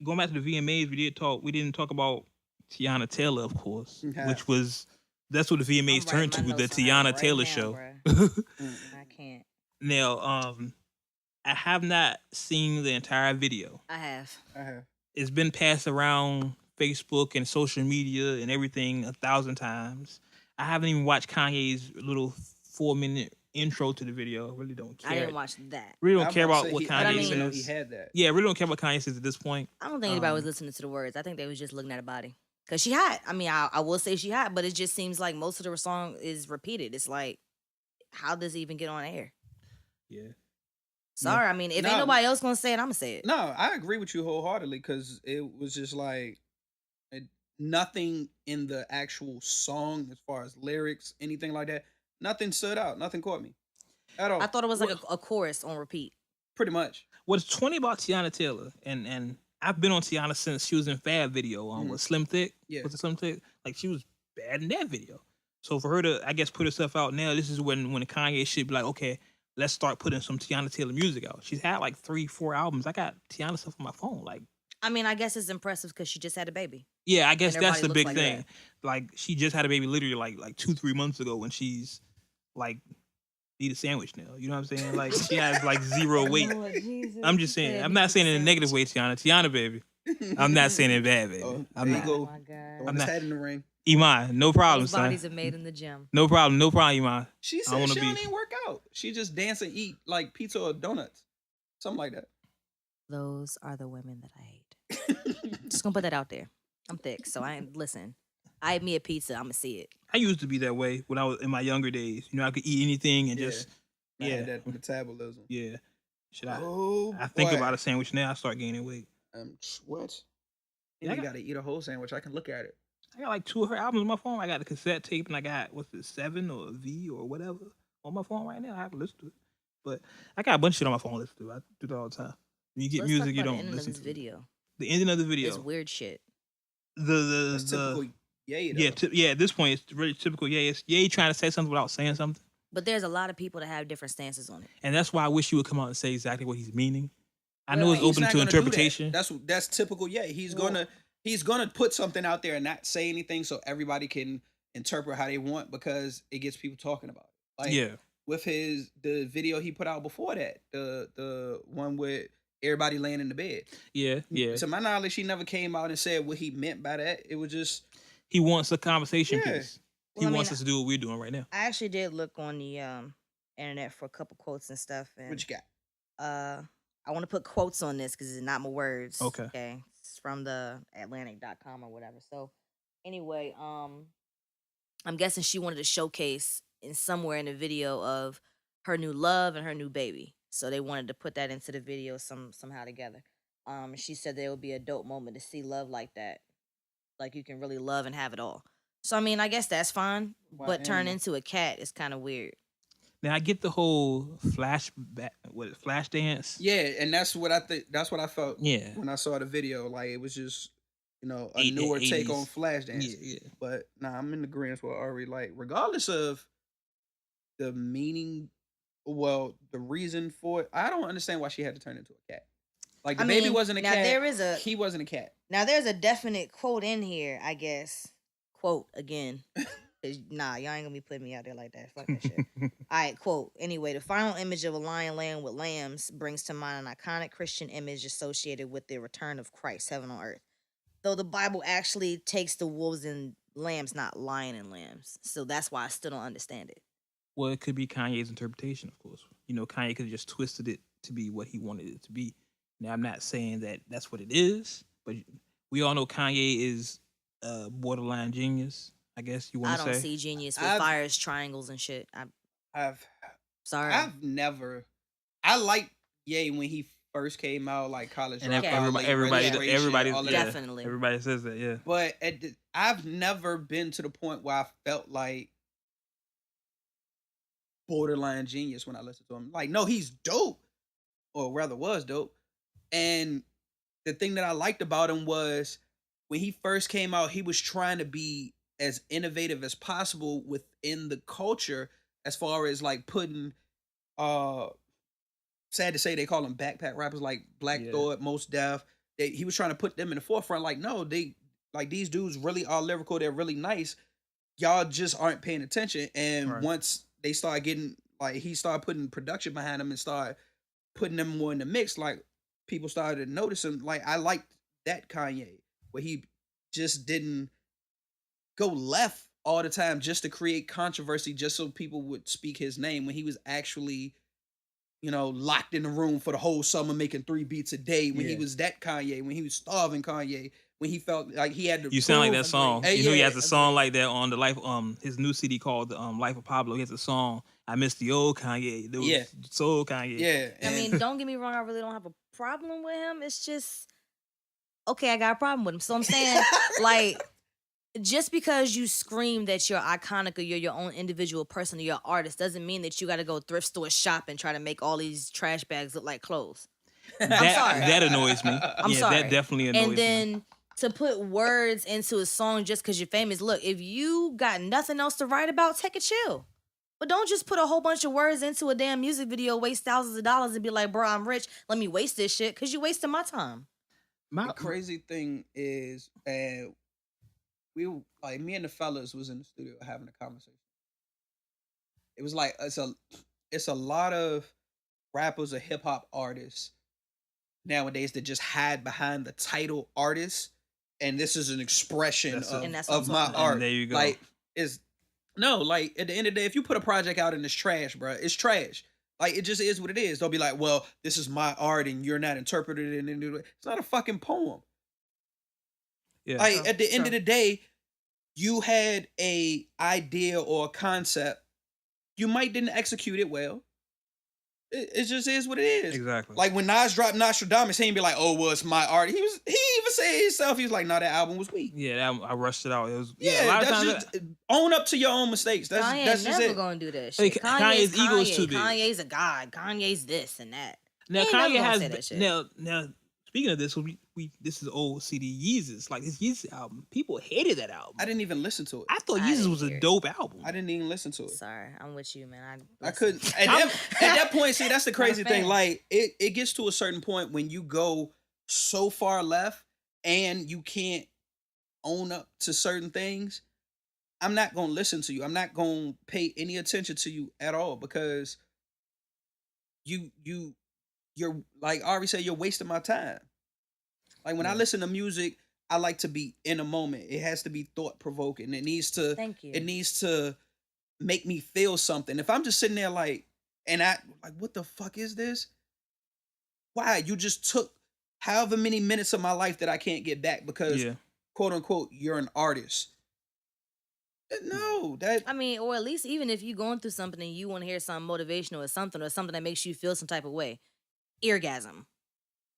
going back to the VMAs, we didn't talk about Teyana Taylor, of course, which was that's what the VMAs turned to, the Teyana Taylor show. I can't. Now, I have not seen the entire video. I have. It's been passed around Facebook and social media and everything 1,000 times. I haven't even watched Kanye's little 4-minute intro to the video. Really don't care. I didn't watch that. Really don't care about what Kanye says. He had that. Yeah, really don't care what Kanye says at this point. I don't think anybody was listening to the words. I think they was just looking at a body. Because she hot. I mean, I will say she hot, but it just seems like most of the song is repeated. It's like, how does it even get on air? Yeah. Sorry, I mean, if ain't nobody else gonna say it, I'm gonna say it. No, I agree with you wholeheartedly because it was just like nothing in the actual song as far as lyrics, anything like that. Nothing stood out. Nothing caught me at all. I thought it was like a chorus on repeat. Pretty much. What's 20 about Teyana Taylor, and I've been on Teyana since she was in Fab video with Slim Thick. Yeah. Was it Slim Thick? Like, she was bad in that video. So for her to, I guess, put herself out now, this is when the Kanye shit be like, okay, let's start putting some Teyana Taylor music out. She's had like 3-4 albums. I got Teyana stuff on my phone. Like, I mean, I guess it's impressive because she just had a baby. Yeah, I guess And her that's body the big looks like thing. that. Like she just had a baby literally like 2-3 months ago when she's like eat a sandwich now. You know what I'm saying? Like she has like zero weight. Lord Jesus, I'm just saying. I'm not saying it in a negative way, Tiana, baby. I'm not saying it bad, baby. Oh, I'm there not. you Oh go. my God. Throwing his head in the ring. Iman, no problem, Those son. bodies are made in the gym. No problem, Iman. She I said wanna she be- don't even work out. She just dance and eat like pizza or donuts. Something like that. Those are the women that I hate. Just gonna put that out there. I'm thick, so I ain't listen. I eat me a pizza, I'ma see it. I used to be that way when I was in my younger days. You know, I could eat anything and just I had that metabolism. yeah. Should I think about a sandwich now, I start gaining weight. What? Yeah, You gotta eat a whole sandwich. I can look at it. I got like 2 of her albums on my phone. I got the cassette tape and I got 7 or V or whatever on my phone right now. I have to listen to it. But I got a bunch of shit on my phone to listen to. I do that all the time. When you get Let's music, talk you about don't the ending listen of this to it. video. The ending of the video. It's weird shit. That's typical. Yeah, at this point, it's really typical. Yeah, it's Ye trying to say something without saying something. But there's a lot of people that have different stances on it. And that's why I wish you would come out and say exactly what he's meaning. I know Well, it's he's open not to gonna do that. interpretation. That's typical. Yeah, he's gonna put something out there and not say anything so everybody can interpret how they want because it gets people talking about it. Like Yeah. with the video he put out before that, the one with everybody laying in the bed. Yeah. To my knowledge, he never came out and said what he meant by that. It was just He wants a conversation Yeah. piece. Well, He I mean, wants us to do what we're doing right now. I actually did look on the internet for a couple quotes and stuff. And what you got. I want to put quotes on this because it's not my words. Okay. Okay. It's from the Atlantic.com or whatever. So anyway, I'm guessing she wanted to showcase in somewhere in the video of her new love and her new baby. So they wanted to put that into the video somehow together. She said there would be a dope moment to see love like that. Like you can really love and have it all. So I mean, I guess that's fine. But turn into a cat is kind of weird. Now I get the whole flash dance. Yeah, and that's what I think. That's what I felt. Yeah. When I saw the video, like it was just, a Eight- newer take 80s. on Flashdance. Yeah. But I'm in agreement with Ari. Like, regardless of the meaning, the reason for it, I don't understand why she had to turn into a cat. Like the baby wasn't a now cat. He wasn't a cat. Now there's a definite quote in here, I guess. Quote again. 'Cause, nah, y'all ain't gonna be putting me out there like that. Fuck that shit. All right, quote. Anyway, the final image of a lion laying with lambs brings to mind an iconic Christian image associated with the return of Christ, heaven on earth. Though the Bible actually takes the wolves and lambs, not lion and lambs. So that's why I still don't understand it. Well, it could be Kanye's interpretation, of course. Kanye could have just twisted it to be what he wanted it to be. Now, I'm not saying that that's what it is, but we all know Kanye is a borderline genius, I guess you want to say. I don't see genius with fires, triangles, and shit. I've Sorry. I liked Ye when he first came out, like College And Dropout, everybody all of that. Definitely. Everybody says that, yeah. But I've never been to the point where I felt like borderline genius when I listened to him. Like, no, he's dope, or rather was dope. And the thing that I liked about him was when he first came out, he was trying to be as innovative as possible within the culture, as far as like putting sad to say they call them backpack rappers like Black Thought, Most Def. He was trying to put them in the forefront. Like, no, these dudes really are lyrical. They're really nice. Y'all just aren't paying attention. And once they start getting, like, he started putting production behind them and started putting them more in the mix, like, people started to notice him. Like, I liked that Kanye, where he just didn't go left all the time just to create controversy, just so people would speak his name, when he was actually, locked in the room for the whole summer making 3 beats a day, when he was that Kanye, when he was starving Kanye, when he felt like he had to. You sound like that song. Hey, he has a song like that on the Life, his new CD called Life of Pablo. He has a song, I Miss the Old Kanye. There was Soul Kanye. Yeah. I mean, don't get me wrong, I really don't have a problem with him. It's just, okay, I got a problem with him. So I'm saying, like, just because you scream that you're iconic or you're your own individual person or you're an artist doesn't mean that you got to go thrift store shop and try to make all these trash bags look like clothes. I'm sorry. That annoys me. I'm sorry. That definitely annoys me. And then to put words into a song just because you're famous, look, if you got nothing else to write about, take a chill. But don't just put a whole bunch of words into a damn music video, waste thousands of dollars and be like, bro, I'm rich. Let me waste this shit, because you wasting my time. The crazy thing is, we like me and the fellas was in the studio having a conversation. It was like it's a lot of rappers or hip hop artists nowadays that just hide behind the title artist, and this is an expression of my art. And there you go. Like is no, like at the end of the day, if you put a project out and it's trash, bro, it's trash. Like it just is what it is. They'll be like, well, this is my art and you're not interpreted it in it's not a fucking poem. Yeah. Like at the end of the day, you had a idea or a concept. You might didn't execute it well. It just is what it is. Exactly. Like when Nas dropped Nostradamus, he ain't be like, "Oh, well, it's my art." He even said himself, he was like, "No, that album was weak." Yeah, I rushed it out. It was a lot of times just own up to your own mistakes. That's Kanye's just never it. gonna do that shit. Kanye's ego is too big. Kanye's a god. Kanye's this and that. Now He ain't Kanye never gonna has say that shit. now. Speaking of this, we this is old CD Yeezus. Like this Yeezus album, people hated that album. I didn't even listen to it. I thought I Yeezus didn't was a hear it. dope album. I didn't even listen to it. Sorry, I'm with you, man. I couldn't. At that point, see, that's the crazy thing. Like, it gets to a certain point when you go so far left and you can't own up to certain things. I'm not going to listen to you. I'm not going to pay any attention to you at all because you're like Ari said, you're wasting my time. Like when I listen to music, I like to be in a moment. It has to be thought provoking. It needs to. Thank you. It needs to make me feel something. If I'm just sitting there like, what the fuck is this? Why? You just took however many minutes of my life that I can't get back because, quote unquote, you're an artist. No, I mean, or at least even if you're going through something and you want to hear something motivational or something that makes you feel some type of way. Eargasm.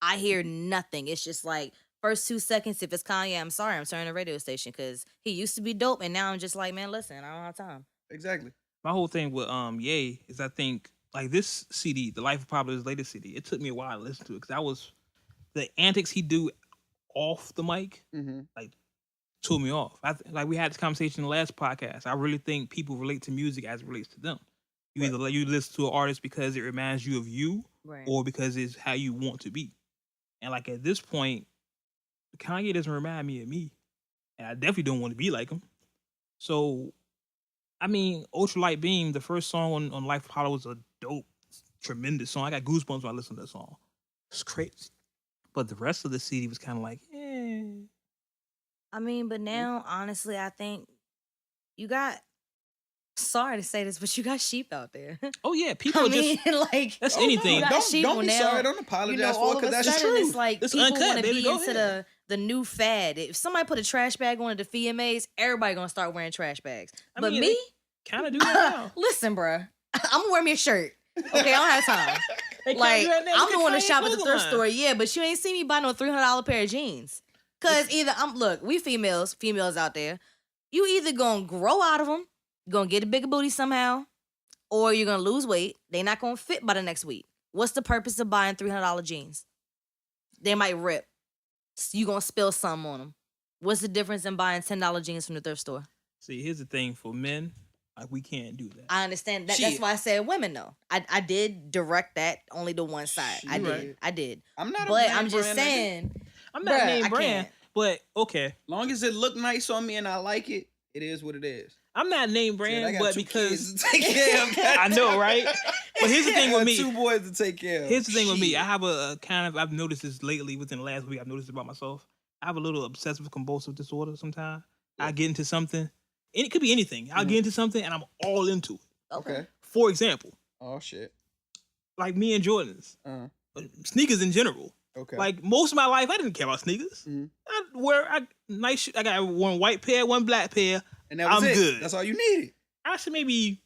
I hear nothing. It's just like first 2 seconds. If it's Kanye, I'm sorry, I'm turning the radio station because he used to be dope, and now I'm just like, man, listen, I don't have time. Exactly. My whole thing with Ye is I think like this CD, The Life of Pablo, his latest CD. It took me a while to listen to it because I was the antics he do off the mic, like threw me off. Like we had this conversation in the last podcast. I really think people relate to music as it relates to them. You either you listen to an artist because it reminds you of you, or because it's how you want to be. And like at this point, Kanye doesn't remind me of me, and I definitely don't want to be like him. So, I mean, Ultralight Beam, the first song on Life of Pablo was a dope, tremendous song. I got goosebumps when I listened to that song. It's crazy. But the rest of the CD was kind of like, I mean, but now, honestly, I think you got. Sorry to say this, but you got sheep out there. Oh yeah, people like that's anything. No, don't be now, sorry. Don't apologize for it because that's true. It's like it's people uncut, want to baby. be Go into ahead. the new fad. If somebody put a trash bag on at the VMAs, everybody gonna start wearing trash bags. But me, kind of do that now. Listen, bruh, I'm gonna wear me a shirt. Okay, I don't have time. Like I'm the one to shop at the thrift store, but you ain't see me buy no $300 pair of jeans. Cause either we females out there, you either gonna grow out of them. You're going to get a bigger booty somehow, or you're going to lose weight. They're not going to fit by the next week. What's the purpose of buying $300 jeans? They might rip. You're going to spill something on them. What's the difference in buying $10 jeans from the thrift store? See, here's the thing. For men, like, we can't do that. I understand. That's why I said women, though. I did direct that only to one side. I did. I'm not but I'm just saying. I'm not name brand, but okay. Long as it look nice on me and I like it, it is what it is. I'm not name brand, but because to take care of, I know, right? But here's the thing with me. 2 boys to take care of. Here's the thing with me. I have a kind of, I've noticed this lately within the last week. I've noticed about myself. I have a little obsessive compulsive disorder sometimes. I get into something, and it could be anything. I'll get into something and I'm all into it. Okay. For example. Oh shit. Like me and Jordans. Sneakers in general. Okay. Like most of my life, I didn't care about sneakers. I wear nice. I got one white pair, one black pair. And that was I'm it. good. That's all you needed. Actually, maybe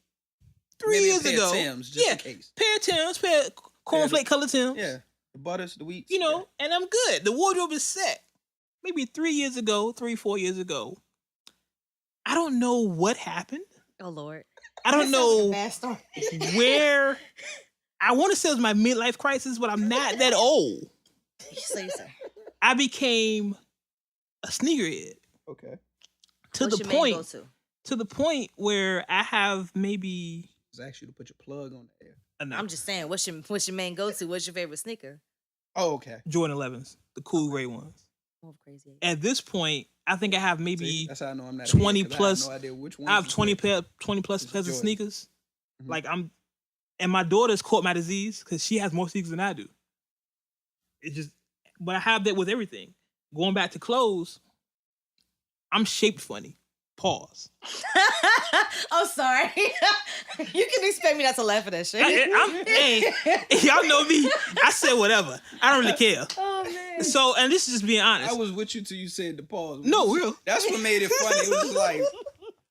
3 years a pair ago. Of Timbs, just in case. Pair of Timbs, pair of cornflake colored Timbs. Yeah. The butters, the wheats. You know, and I'm good. The wardrobe is set. Maybe 4 years ago. I don't know what happened. Oh, Lord. I don't know where. I want to say it was my midlife crisis, but I'm not that old. Say so. I became a sneakerhead. Okay. To the point where I have maybe. It's actually to put your plug on the air. I'm just saying, what's your main go-to? What's your favorite sneaker? Oh, okay. Jordan 11s, the cool gray ones. Oh, crazy. At this point, I think I have maybe See, that's how I know I'm not 20 here, 'cause plus. I have no idea which one. I have 20 plus pairs of sneakers. Mhm. Like and my daughter's caught my disease because she has more sneakers than I do. It just, but I have that with everything. Going back to clothes, I'm shaped funny. Pause. I'm sorry. You can expect me not to laugh at that shit. Hey, y'all know me. I said whatever. I don't really care. Oh man. So, and this is just being honest. I was with you till you said the pause. No, real. That's what made it funny. It was just like,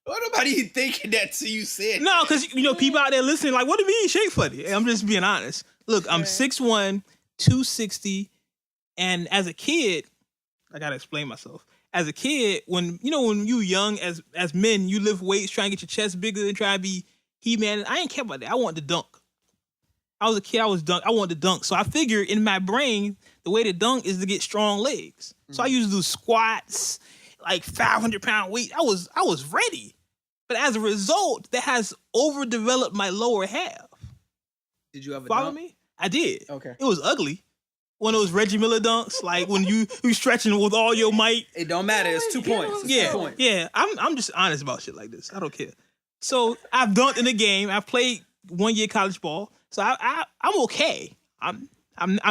what nobody thinking that till you said No, that? because people out there listening, like, what do you mean shape funny? I'm just being honest. Look, I'm 6'1", 260, and as a kid, I gotta explain myself. As a kid, when you young as men, you lift weights, try and get your chest bigger and try to be He-Man. I ain't care about that. I wanted to dunk. I was a kid. I wanted to dunk. So I figured in my brain, the way to dunk is to get strong legs. So I used to do squats, like 500-pound weight. I was ready. But as a result, that has overdeveloped my lower half. Did you ever Follow dunk? me? I did. Okay. It was ugly. One of those Reggie Miller dunks, like when you stretching with all your might. It don't matter. It's 2 points. It's 2 points. Yeah. I'm just honest about shit like this. I don't care. So I've dunked in the game. I've played 1 year college ball. So I'm okay. I'm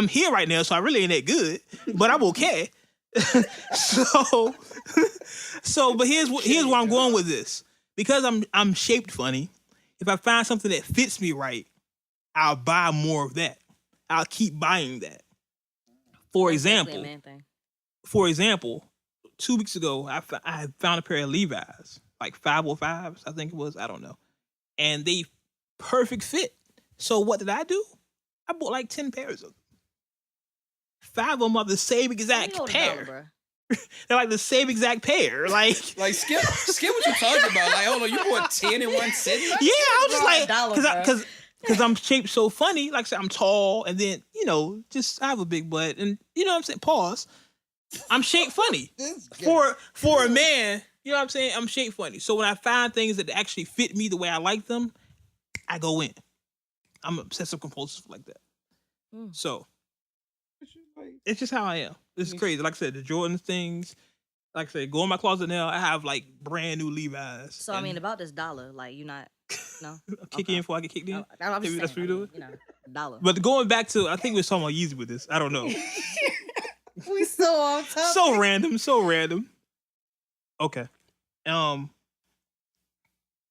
here right now, so I really ain't that good, but I'm okay. But here's where I'm going with this. Because I'm shaped funny. If I find something that fits me right, I'll buy more of that. I'll keep buying that. For example, 2 weeks ago, I found a pair of Levi's, like 505s, I think it was. I don't know. And they perfect fit. So what did I do? I bought like 10 pairs of them. 5 of them are the same exact pair. They're like the same exact pair. Like skip what you talking about. Like, hold on, you bought 10 in one sitting? Yeah, I was just like, because I'm shaped so funny. Like I said, I'm tall, and then just I have a big butt, and you know what I'm saying. Pause. I'm shaped funny for a man. You know what I'm saying. I'm shaped funny. So when I find things that actually fit me the way I like them, I go in. I'm obsessive compulsive like that. So it's just how I am. This is crazy. Like I said, the Jordan things. Like I said, go in my closet now. I have like brand new Levi's. So I mean, about this dollar, like you not no kick in before I get kicked in. I'm just Maybe that's what you do. Dollar. But going back to, I think we were talking about Yeezy with this. I don't know. We so on top. So random. Okay.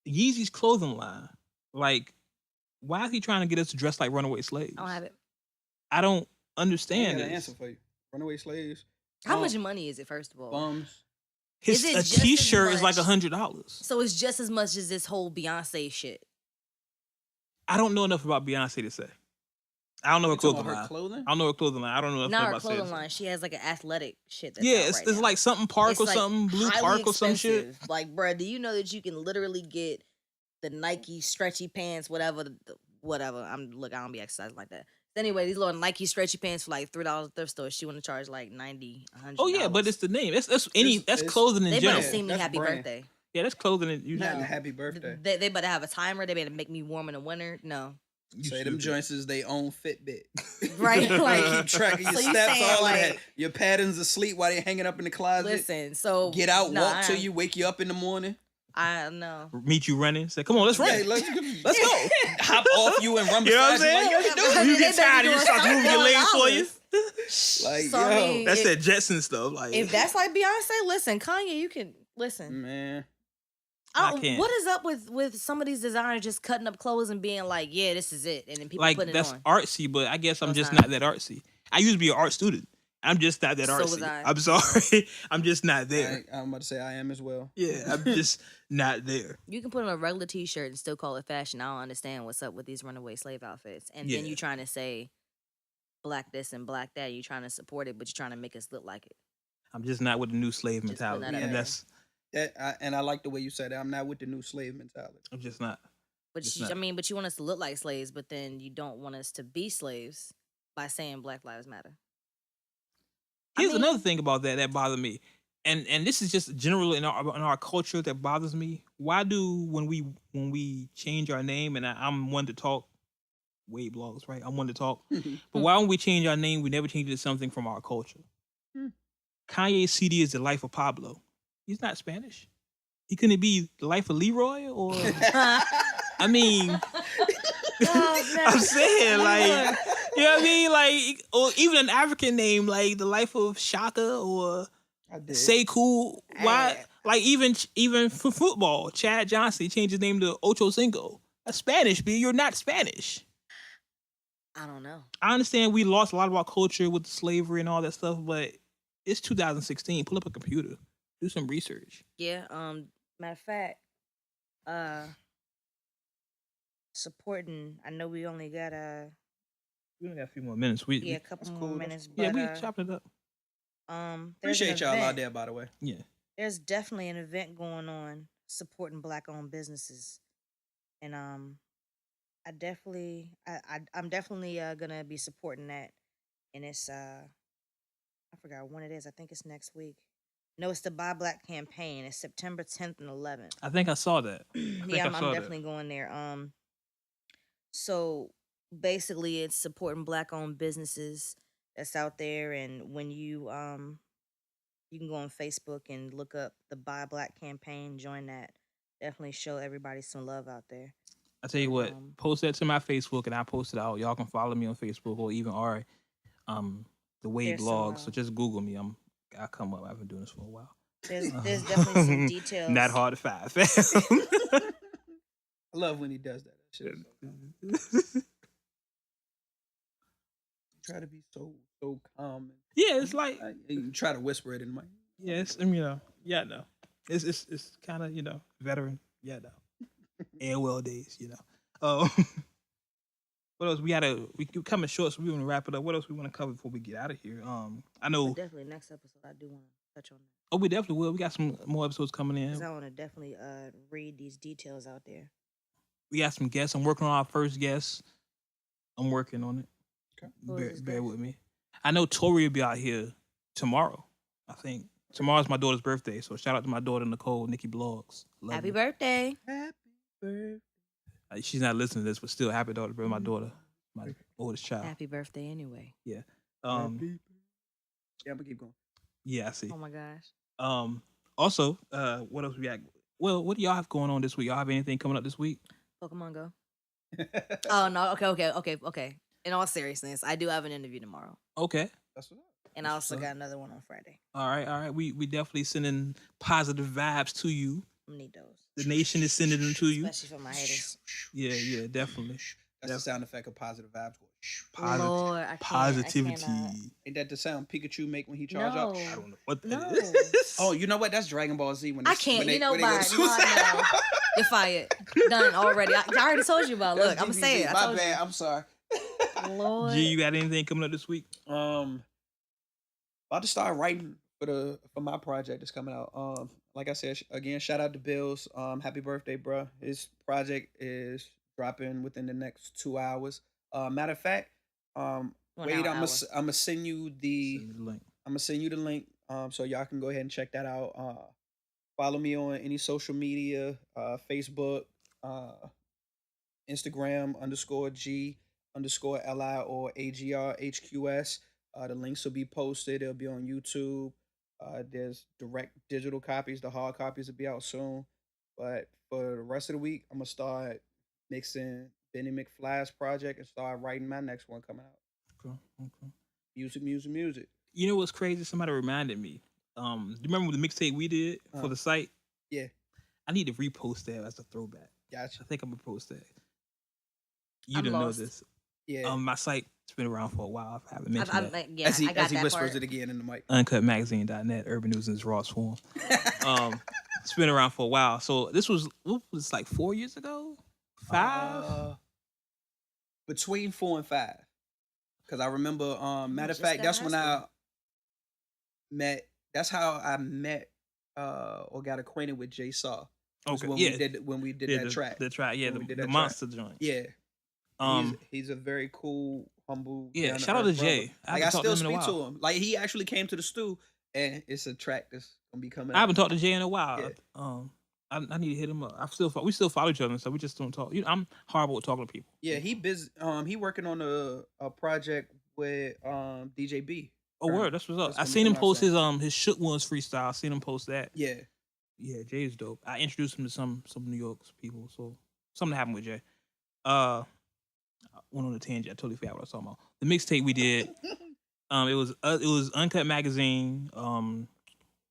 Yeezy's clothing line. Like, why is he trying to get us to dress like runaway slaves? I don't have it. I don't understand I got this. an answer for you. Runaway slaves. How much money is it, first of all? Bums. A t-shirt is like $100. So it's just as much as this whole Beyonce shit. I don't know enough about Beyonce to say. I don't know her clothing line. Clothing? I don't know her clothing line. I don't know enough Not about her clothing sales. line. She has like an athletic shit. That's It's like something Park or something, Blue Park or some shit. Like, bruh, do you know that you can literally get the Nike stretchy pants, whatever. I don't be exercising like that. Anyway, these little Nike stretchy pants for like $3 at thrift store. She want to charge like $90, $100. Oh yeah, but it's the name. That's clothing in they general. They better sing me happy brand. birthday. Yeah, that's clothing. Not a happy birthday. They better have a timer. They better make me warm in the winter. No. Say them joints is they own Fitbit. Right. Like, keep track of your steps, all of that. Your patterns of sleep while they hanging up in the closet. Listen, so get out, walk till you wake you up in the morning. I know. Meet you running. Say, come on, let's run. Yeah, let's go. Hop off you and run beside you. Know what I'm saying? Like, you can do it. You get tired and you start moving your legs for you. Like, so, I mean, that's that Jetson stuff. Like, if that's like Beyonce, listen, Kanye, you can listen. Man. I can't. What is up with some of these designers just cutting up clothes and being like, yeah, this is it, and then people like putting that's it on? artsy, but I guess I'm just not that artsy. I used to be an art student. I'm just not that artsy. So was I. I'm sorry. I'm just not there. I'm about to say I am as well. Yeah, I'm just not there. You can put on a regular t-shirt and still call it fashion. I don't understand what's up with these runaway slave outfits. And then you trying to say black this and black that. You trying to support it, but you're trying to make us look like it. I'm just not with the new slave mentality. And that's... and I like the way you said that. I'm not with the new slave mentality. I'm just not. But but you want us to look like slaves, but then you don't want us to be slaves by saying Black Lives Matter. Here's another thing about that bothered me, and this is just general in our culture that bothers me. Why do when we change our name and I'm one to talk, Wade blogs, right? I wanted to talk. But why don't we change our name? We never changed it to something from our culture. Kanye's CD is The Life of Pablo. He's not Spanish. He couldn't be The Life of Leroy or... I mean... I'm saying, like... You know what I mean? Like, or even an African name, like The Life of Shaka or Sekou. Why? Like, even for football, Chad Johnson changed his name to Ocho Cinco. That's Spanish, but you're not Spanish. I don't know. I understand we lost a lot of our culture with slavery and all that stuff, but it's 2016. Pull up a computer. Do some research. Yeah, matter of fact, supporting, I know we only got we only got a few more minutes. A couple more minutes. But, we chopped it up. Appreciate y'all out there, by the way. Yeah. There's definitely an event going on supporting Black-owned businesses, and I'm definitely gonna be supporting that. And it's I forgot when it is. I think it's next week. No, it's the Buy Black campaign. It's September 10th and 11th. I think I saw that. I'm definitely going there. So basically, it's supporting Black-owned businesses that's out there, and when you can go on Facebook and look up the Buy Black campaign, join that. Definitely show everybody some love out there. I tell you what, post that to my Facebook and I post it out. Y'all can follow me on Facebook or even Ari, the Wade blog. So just Google me. I'll come up. I've been doing this for a while. There's definitely some details. Not hard to find. I love when he does that. Try to be so calm. Yeah, it's like you try to whisper it in my. Yes, I mean, no. It's kind of veteran. Yeah, no. AOL days, What else? We coming short, so we want to wrap it up. What else we want to cover before we get out of here? I know. But definitely next episode, I do want to touch on that. Oh, we definitely will. We got some more episodes coming in. Because I want to definitely read these details out there. We got some guests. I'm working on our first guest. I'm working on it. Okay. Bear with me. I know Tori will be out here tomorrow. I think tomorrow's my daughter's birthday, so shout out to my daughter Nicole, Nikki Blogs. Happy birthday! Happy birthday. She's not listening to this, but still, happy daughter, my daughter, my oldest child. Happy birthday, anyway. Yeah. Yeah, I'm gonna keep going. Yeah, I see. Oh my gosh. Also, what else we got? Well, what do y'all have going on this week? Y'all have anything coming up this week? Pokemon Go. Oh no. Okay. In all seriousness, I do have an interview tomorrow. Okay. That's what. And I also got another one on Friday. All right. We definitely sending positive vibes to you. I need those. The nation is sending them to you. Especially for my haters. Yeah, definitely. That's the sound effect of positive vibes. Lord, positivity. Ain't that the sound Pikachu make when he charge up? I don't know what that is. Oh, you know what? That's Dragon Ball Z. When I can't. No, you're fired. Done already. I already told you about. Look, I'm gonna say it. My bad. I'm sorry. Lord. G, you got anything coming up this week? About to start writing for my project that's coming out. Like I said, again, shout out to Bills. Happy birthday, bro. His project is dropping within the next 2 hours. Matter of fact, Wade, I'm gonna send you the link. I'm gonna send you the link. So y'all can go ahead and check that out. Follow me on any social media, Facebook, Instagram _G_LI or AGRHQS. The links will be posted. They'll be on YouTube. There's direct digital copies. The hard copies will be out soon. But for the rest of the week, I'm gonna start mixing Benny McFly's project and start writing my next one coming out. Okay. Music. You know what's crazy? Somebody reminded me. Do you remember the mixtape we did for the site? Yeah. I need to repost that as a throwback. Gotcha. I think I'm gonna post that. I'm didn't lost. know this. Yeah. My site's been around for a while. I haven't mentioned that. As he I got that whispers part. it again in the mic. Uncutmagazine.net, urban news in its rawest form. It's been around for a while. So this was like 4 years ago? 5? Between 4 and 5. Because I remember, matter of just fact, got that's high when school. I met. That's how I met or got acquainted with Jay Saw. Okay. When we did that track. The track, yeah, When we did the that monster joint. Yeah. He's a very cool, humble. Yeah, shout out to Jay. I still speak to him. Like he actually came to the stew, and it's a track that's gonna be coming. I haven't talked to Jay in a while. Yeah. I need to hit him up. We still follow each other, so we just don't talk. I'm horrible at talking to people. Yeah, he busy. He working on a project with DJB. Oh, word, that's what's up. That's I gonna seen him come out post soon. his Shook Ones freestyle. I seen him post that. Yeah. Yeah, Jay's dope. I introduced him to some New York people, so something happened with Jay. I went on a tangent. I totally forgot what I was talking about. The mixtape we did. It was Uncut Magazine,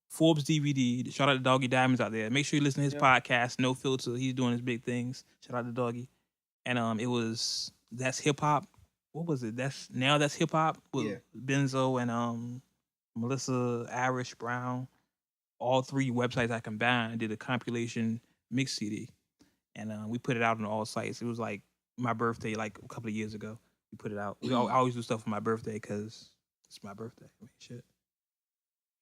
Forbes DVD. Shout out to Doggy Diamonds out there. Make sure you listen to his podcast, No Filter. He's doing his big things. Shout out to Doggy. And it was That's Hip Hop. What was it? That's Hip Hop with Benzo and Melissa Irish Brown. All three websites I combined did a compilation mix CD, and we put it out on all sites. It was like my birthday, like a couple of years ago. We put it out. I always do stuff for my birthday because it's my birthday. I mean, shit.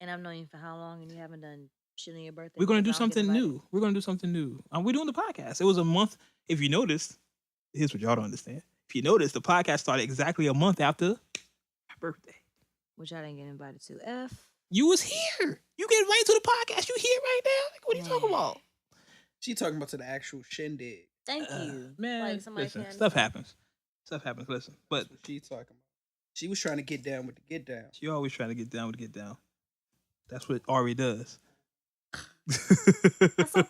And I've known you for how long, and you haven't done shit on your birthday? We're gonna do something new. We're gonna do something new. We're doing the podcast. It was a month. If you noticed, here's what y'all don't understand. If you noticed, the podcast started exactly a month after my birthday, which I didn't get invited to. F. You was here. You get invited to the podcast. You here right now? Like, what are you talking about? She talking about to the actual shindig. Thank you, man. Like somebody listen, stuff happens. Listen, but that's what she talking about. She was trying to get down with the get down. She always trying to get down with the get down. That's what Ari does. That's so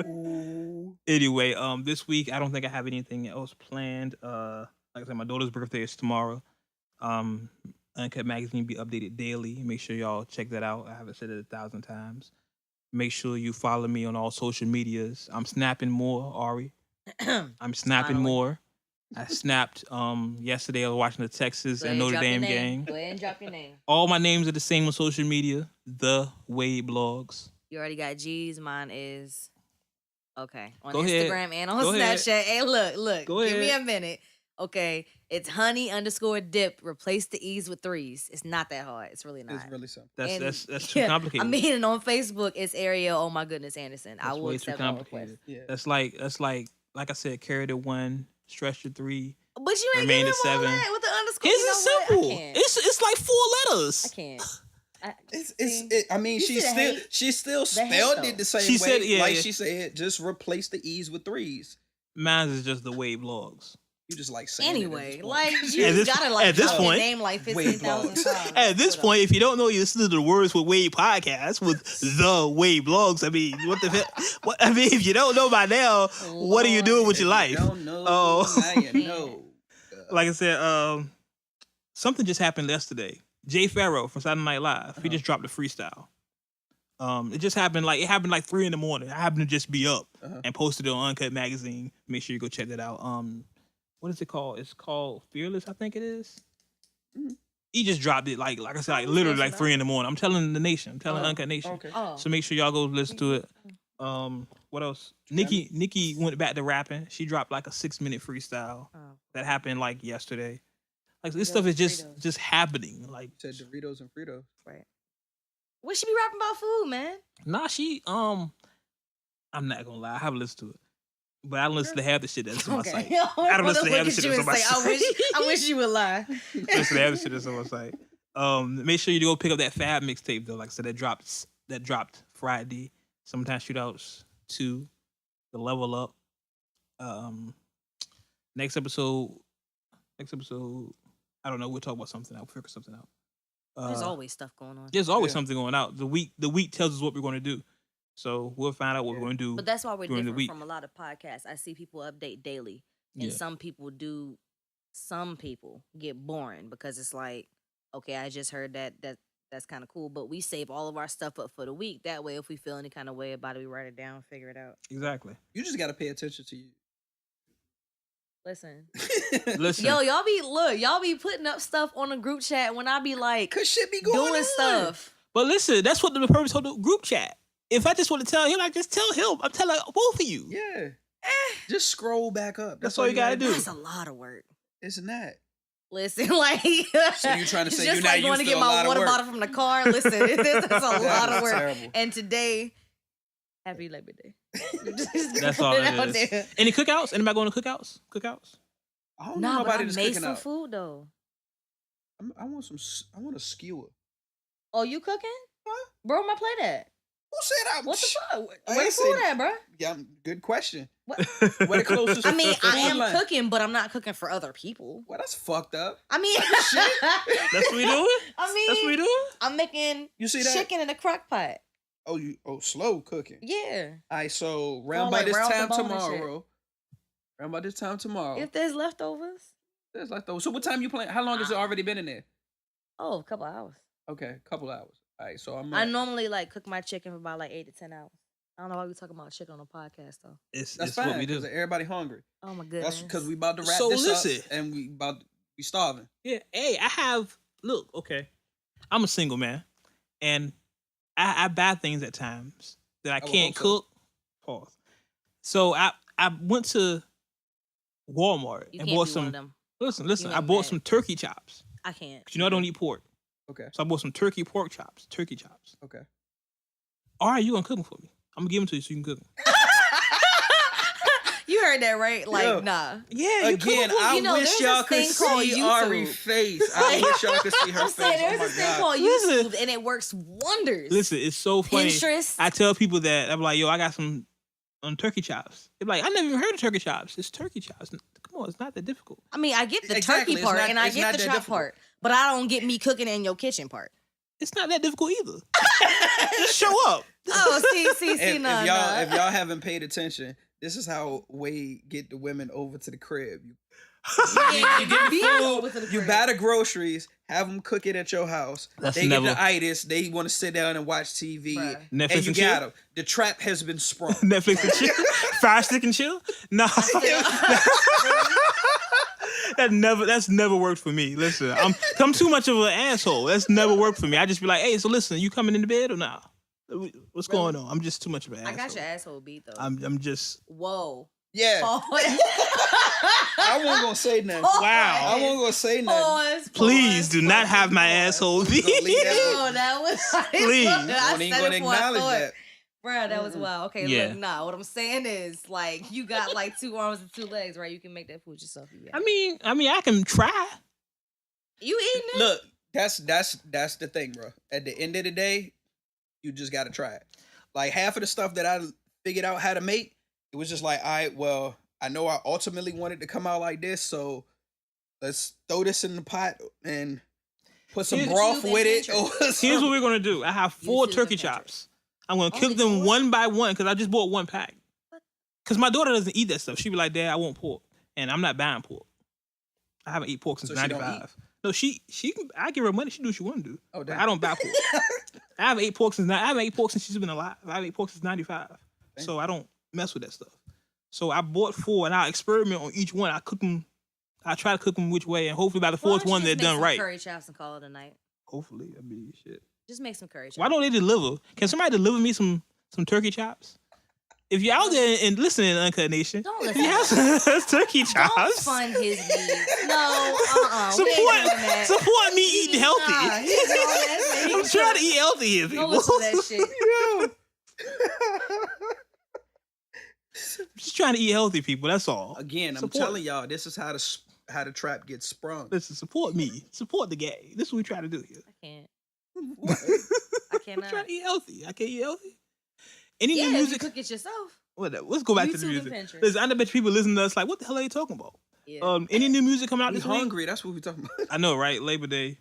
cool. Anyway, this week I don't think I have anything else planned. Like I said, my daughter's birthday is tomorrow. Uncut Magazine be updated daily. Make sure y'all check that out. I haven't said it 1,000 times. Make sure you follow me on all social medias. I'm snapping more, Ari. I'm snapping more. I snapped yesterday. I was watching the Texas and Notre Dame game. Go ahead and drop your name. All my names are the same on social media. The Wade Blogs. You already got G's. Mine is okay on Go Instagram ahead. and on Go Snapchat. ahead. Hey, look. Go Give me a ahead. minute. Okay, it's honey_dip. Replace the E's with 3s. It's not that hard. It's really not. It's really simple. That's too complicated. I mean, and on Facebook, it's Ariel. Oh my goodness, Anderson. That's I will way too accept all requests. complicated. Yeah. That's like I said, carry the 1, stretch the 3. But you ain't Remain giving at him all 7. that with the underscore. His You know is what? simple. I can't. It's like 4 letters. I can't. I mean, You she still hate, spelled it the same She way. said, yeah. She said, just replace the E's with 3s. Mine is just the Wade Blogs. You just like saying Anyway, it like At you this- gotta like at this drop your point- name like Wade 15,000 blogs. times. At this point, if you don't know, you listen to the Words with Wade podcast with the Wade Blogs. I mean, what the hell? I mean, if you don't know by now, what are you doing with your life? Don't know. Oh. Now you know. Like I said, something just happened yesterday. Jay Farrow from Saturday Night Live, he just dropped a freestyle. It just happened like 3 a.m. I happened to just be up and posted it on Uncut Magazine. Make sure you go check that out. What is it called? It's called Fearless, I think it is. Mm-hmm. He just dropped it like I said, like literally like 3 a.m. I'm telling the nation. I'm telling Uncut Nation. Okay. Oh. So make sure y'all go listen to it. What else? Nikki went back to rapping. She dropped like a 6-minute freestyle that happened like yesterday. Like this stuff is just happening. Like Said Doritos and Fritos. Right. What she be rapping about food, man? nah, she I'm not gonna lie, I haven't listened to it. But I don't listen to half the shit that's on my site. I don't listen to half the shit that's on my site. I wish you would lie. Listen to half the shit that's on my site. Make sure you go pick up that Fab mixtape though. Like I said, that dropped Friday. Sometimes Shootouts 2, the Level Up. Next episode, I don't know. We'll talk about something. I'll figure something out. There's always stuff going on. There's always something going out. The week tells us what we're going to do. So we'll find out what we're going to do. But that's why we're during the different week. from a lot of podcasts. I see people update daily, and Yeah. some people get boring because it's like, okay, I just heard that's kind of cool, but we save all of our stuff up for the week. That way, if we feel any kind of way about it, we write it down, figure it out. Exactly. You just got to pay attention to you. Listen, Listen. yo, y'all be putting up stuff on the group chat when I be like, Cause shit be going doing on. stuff. But listen, that's what the purpose of the group chat. If I just want to tell him, I just tell him. I'm telling both of you. Yeah. Just scroll back up. That's all you gotta do. That's a lot of work. It's not. Listen, like, So you trying to say it's you're just not like going used to to get a my lot of water work. bottle from the car. Listen, that's a lot of work. Terrible. And today, happy Labor Day. Just That's put all it out is. there. Any cookouts? Anybody going to cookouts? Cookouts? I don't know Nah, but I nobody that's made cooking some out. food though. I want a skewer. Oh, you cooking? Huh? Bro, my plate at? Who said I'm? What the fuck? I Where ain't the food say- at, bro? Yeah, good question. What? Where the closest? I mean, I am line? cooking, but I'm not cooking for other people. Well, that's fucked up. I mean, That's what we doing? I mean, That's what we doing? I'm making You see that? chicken in a crock pot. Oh, slow cooking. Yeah. All right, so round like by this round time the bone and tomorrow. Round by this time tomorrow. If there's leftovers. There's like those. So what time you playing? How long has it already been in there? Oh, a couple hours. Okay, a couple hours. All right, so I normally like cook my chicken for about like 8 to 10 hours. I don't know why we talking about chicken on a podcast though. That's it's fine what we do. because everybody hungry. Oh my goodness. That's because we about to wrap So this listen. up and we starving. Yeah. Hey, look, okay. I'm a single man. And I buy things at times that I would can't hope so. cook. Pause. So I went to Walmart You and can't bought be one some. of them. Listen. You I ain't bought mad. some turkey chops. I can't. 'Cause you know I don't eat pork. Okay. So I bought some pork chops. Turkey chops. Okay. All right, you gonna cook them for me? I'm gonna give them to you so you can cook them. You heard that right? Like, Yeah. nah. Yeah. Again, I You know, wish there's y'all this could thing called see YouTube. Ari's face. I wish y'all could see her I'm face. saying Oh there's my this thing God. called Listen. YouTube and it works wonders. Listen, it's so funny. Pinterest. I tell people that I'm like, yo, I got some turkey chops. They're like, I never even heard of turkey chops. It's turkey chops. Come on, it's not that difficult. I mean, I get the Exactly, turkey it's part not- and I it's get not the that chop difficult. part, but I don't get me cooking in your kitchen part. It's not that difficult either. Just show up. Oh, see, If nah. y'all haven't paid attention, this is how Wade get the women over to the crib. You get the Be over to food, the you crib. buy the groceries, have them cook it at your house. That's they never- get the itis. They want to sit down and watch TV. Bruh. Netflix and you and got chill? them. The trap has been sprung. Netflix and chill. Fire stick and chill. No. That's never worked for me. Listen, I'm too much of an asshole. That's never worked for me. I just be like, hey, so listen, you coming into bed or nah? What's going on? I'm just too much of an asshole. I got your asshole beat though. I'm just Whoa. Yeah. Pause. I wasn't gonna say nothing. Wow. I wasn't gonna say nothing. Pause. please do not have my pause. asshole We gonna leave that Oh, that was. Please. I Won't even said gonna it before I acknowledge thought. that. Bruh, that was wild. Okay, Yeah. look, nah. What I'm saying is, like, you got like 2 arms and 2 legs, right? You can make that food yourself. You I mean, I can try. you eating it? Look, that's the thing, bro. At the end of the day, you just gotta try it. Like half of the stuff that I figured out how to make, it was just like, all right, well, I know I ultimately wanted to come out like this, so let's throw this in the pot and put some Here's broth YouTube with it. and Or Here's something. what we're gonna do. I have 4 YouTube turkey and Pinterest. chops. I'm gonna Only cook them 4? one by one because I just bought 1 pack. Because my daughter doesn't eat that stuff. She be like, Dad, I want pork, and I'm not buying pork. I haven't eaten pork since So she don't '95. No, she I give her money. She do what she want to do. Oh, But damn. I don't buy pork. I haven't ate pork since she's been alive. I haven't ate pork since '95. Damn. So I don't mess with that stuff. So I bought 4 and I experiment on each one. I cook them. I try to cook them which way, and hopefully by the Why 4th don't you one just they're make done some right. Curry chops and call it a night. Hopefully, I mean shit. Just make some curry chops. Why don't they deliver? Can somebody deliver me some turkey chops? If you're out there and listening to Uncut Nation, Don't if listen you have to some turkey Don't chops, fund his needs. No, we ain't doing that. support me eating Nah, healthy. he doing that, so he I'm can trying cook. to eat healthy here, people. Don't listen to that shit. I'm just trying to eat healthy, people. That's all. Again, I'm Support. telling y'all, this is how the trap gets sprung. Listen, support me. Support the gang. This is what we try to do here. I can't. What? I I'm cannot. trying to eat healthy. I can't eat healthy. Any Yeah, new if you music? cook it yourself. Let's go back to the YouTube and music. Pinterest. Listen, I bet people listening to us like, what the hell are you talking about? Yeah. Any new music coming out We this week? hungry. That's what we talking about. I know, right? Labor Day.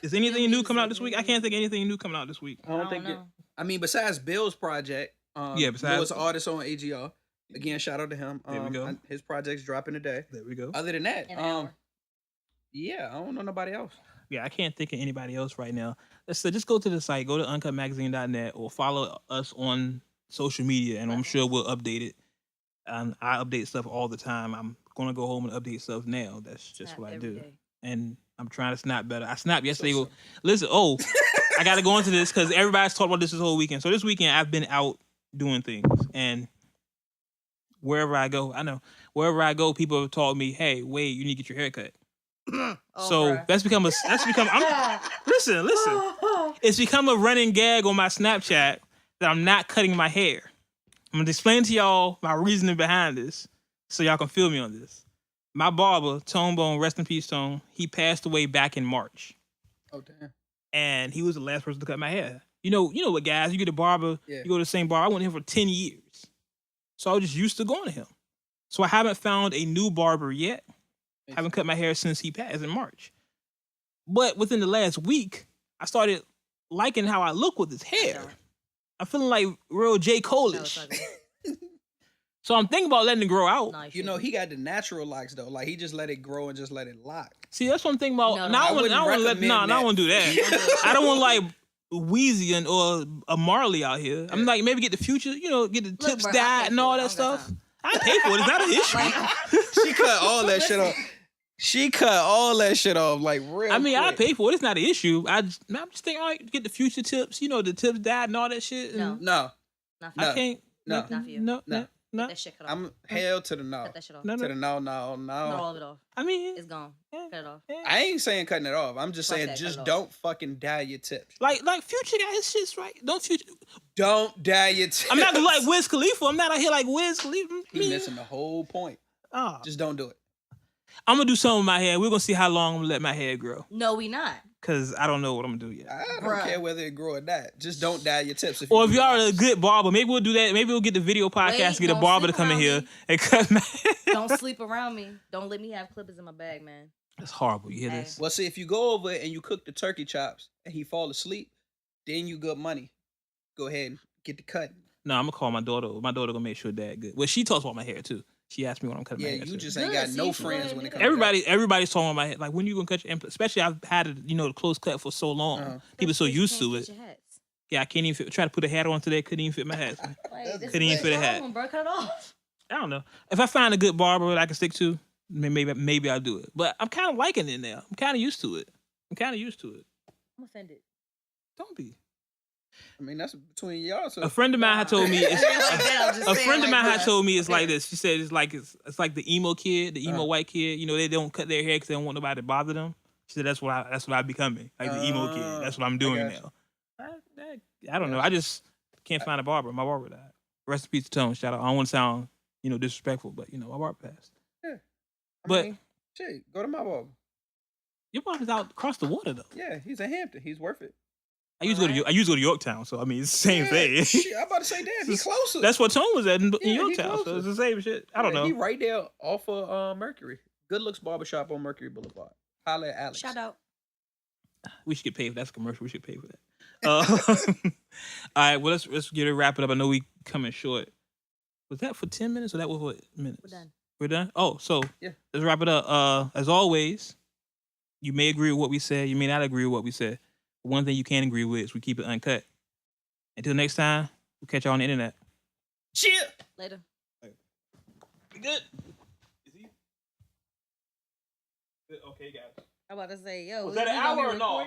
Is anything New new coming out this music, week? I can't think of anything new coming out this week. I don't think it. know. I mean, besides Bill's project, Yeah, besides- Bill's an artist on AGR. Again, shout out to him. There we go. His project's dropping today. There we go. Other than that, In an hour. yeah, I don't know nobody else. Yeah, I can't think of anybody else right now. So just go to the site, go to uncutmagazine.net or follow us on social media, and I'm sure we'll update it. I update stuff all the time. I'm going to go home and update stuff now. That's just Snap what I every do. day. And I'm trying to snap better. I snapped yesterday. So- Listen, I got to go into this because everybody's talked about this whole weekend. So this weekend, I've been out doing things. And wherever I go, people have told me, hey, Wade, you need to get your hair cut. Oh, So bruh. listen. It's become a running gag on my Snapchat that I'm not cutting my hair. I'm gonna explain to y'all my reasoning behind this, so y'all can feel me on this. My barber, Tone Bone, rest in peace, Tone. He passed away back in March, Oh damn. and he was the last person to cut my hair. You know what, guys? You get a barber, you go to the same bar. I went here for 10 years. So I was just used to going to him. So I haven't found a new barber yet. I haven't cut my hair since he passed in March. But within the last week, I started liking how I look with his hair. I'm feeling like real J. Cole-ish. So I'm thinking about letting it grow out. No, you know, he got the natural locks though. Like he just let it grow and just let it lock. See, that's what I'm thinking about. No, I don't want to do that. I don't want like Weezy or a Marley out here. I'm like, maybe get the Future, get the tips dyed and all that stuff. I pay for it. It's not an issue. She cut all that shit off. She cut all that shit off like real. I mean, quick. I pay for it. It's not an issue. I'm just thinking, all right, get the Future tips, the tips dyed and all that shit. No. No. I can't. No. Not for you. No. Get that shit cut off. I'm hell to the no. Cut that shit off. To the no. Not all of it off. I mean, It's gone. Cut it off. I ain't saying cutting it off. I'm just Fuck saying that, just cut it don't fucking dye your tips. like Future got his shits right. Don't dye your tips. I'm not gonna like Wiz Khalifa. I'm not out here like Wiz Khalifa. He's missing the whole point. Just don't do it. I'm gonna do something with my hair. We're gonna see how long I'm gonna let my hair grow. No, we not. Cause I don't know what I'm gonna do yet. I don't care whether it grow or not. Just don't dye your tips. Or if y'all are a good barber, maybe we'll do that. Maybe we'll get the video podcast and get a barber to come in here and cut my hair. Don't sleep around me. Don't let me have clippers in my bag, man. That's horrible. You hear this? Well, see, if you go over and you cook the turkey chops and he fall asleep, then you got money. Go ahead and get the cut. No, I'm gonna call my daughter. My daughter gonna make sure Dad good. Well, she talks about my hair too. She asked me when I'm cutting my hair. Yeah, you just too. ain't got no friends when it comes. Everybody's talking about my hair. Like, when you gonna cut your? Especially I've had it, the close cut for so long. People so used to it. Yeah, I can't even try to put a hat on today. Couldn't even fit my hat. Couldn't even fit a hat. Bro, cut it off. I don't know. If I find a good barber that I can stick to, maybe I'll do it. But I'm kind of liking it now. I'm kind of used to it. I'm offended. Don't be. I mean, that's between y'all. So. A friend of mine had told me. It's like this. She said it's like the emo kid, the emo white kid. They don't cut their hair because they don't want nobody to bother them. She said that's what I'm becoming, like the emo kid. That's what I'm doing now. I don't know. I just can't find a barber. My barber died. Rest in peace to Tone. Shout out. I don't want to sound disrespectful, but my barber passed. Yeah. But shit, go to my barber. Your barber's out across the water though. Yeah, he's in Hampton. He's worth it. I used to go to Yorktown, so I mean it's the same thing. Shit, I'm about to say, damn, he's closer. That's what Tone was at in Yorktown, so it's the same shit. I don't know. He right there off of Mercury. Good Looks Barbershop on Mercury Boulevard. Holla at Alex. Shout out. We should get paid for that. That's a commercial. We should pay for that. All right, well let's get it wrap it up. I know we coming short. Was that for 10 minutes or that was what minutes? We're done. Oh, so yeah, let's wrap it up. As always, you may agree with what we said. You may not agree with what we said. One thing you can agree with is we keep it uncut. Until next time, we'll catch y'all on the internet. Cheer. Later. We good? Is he? Good? Okay, guys. I'm about to say, yo. Was that an hour or no?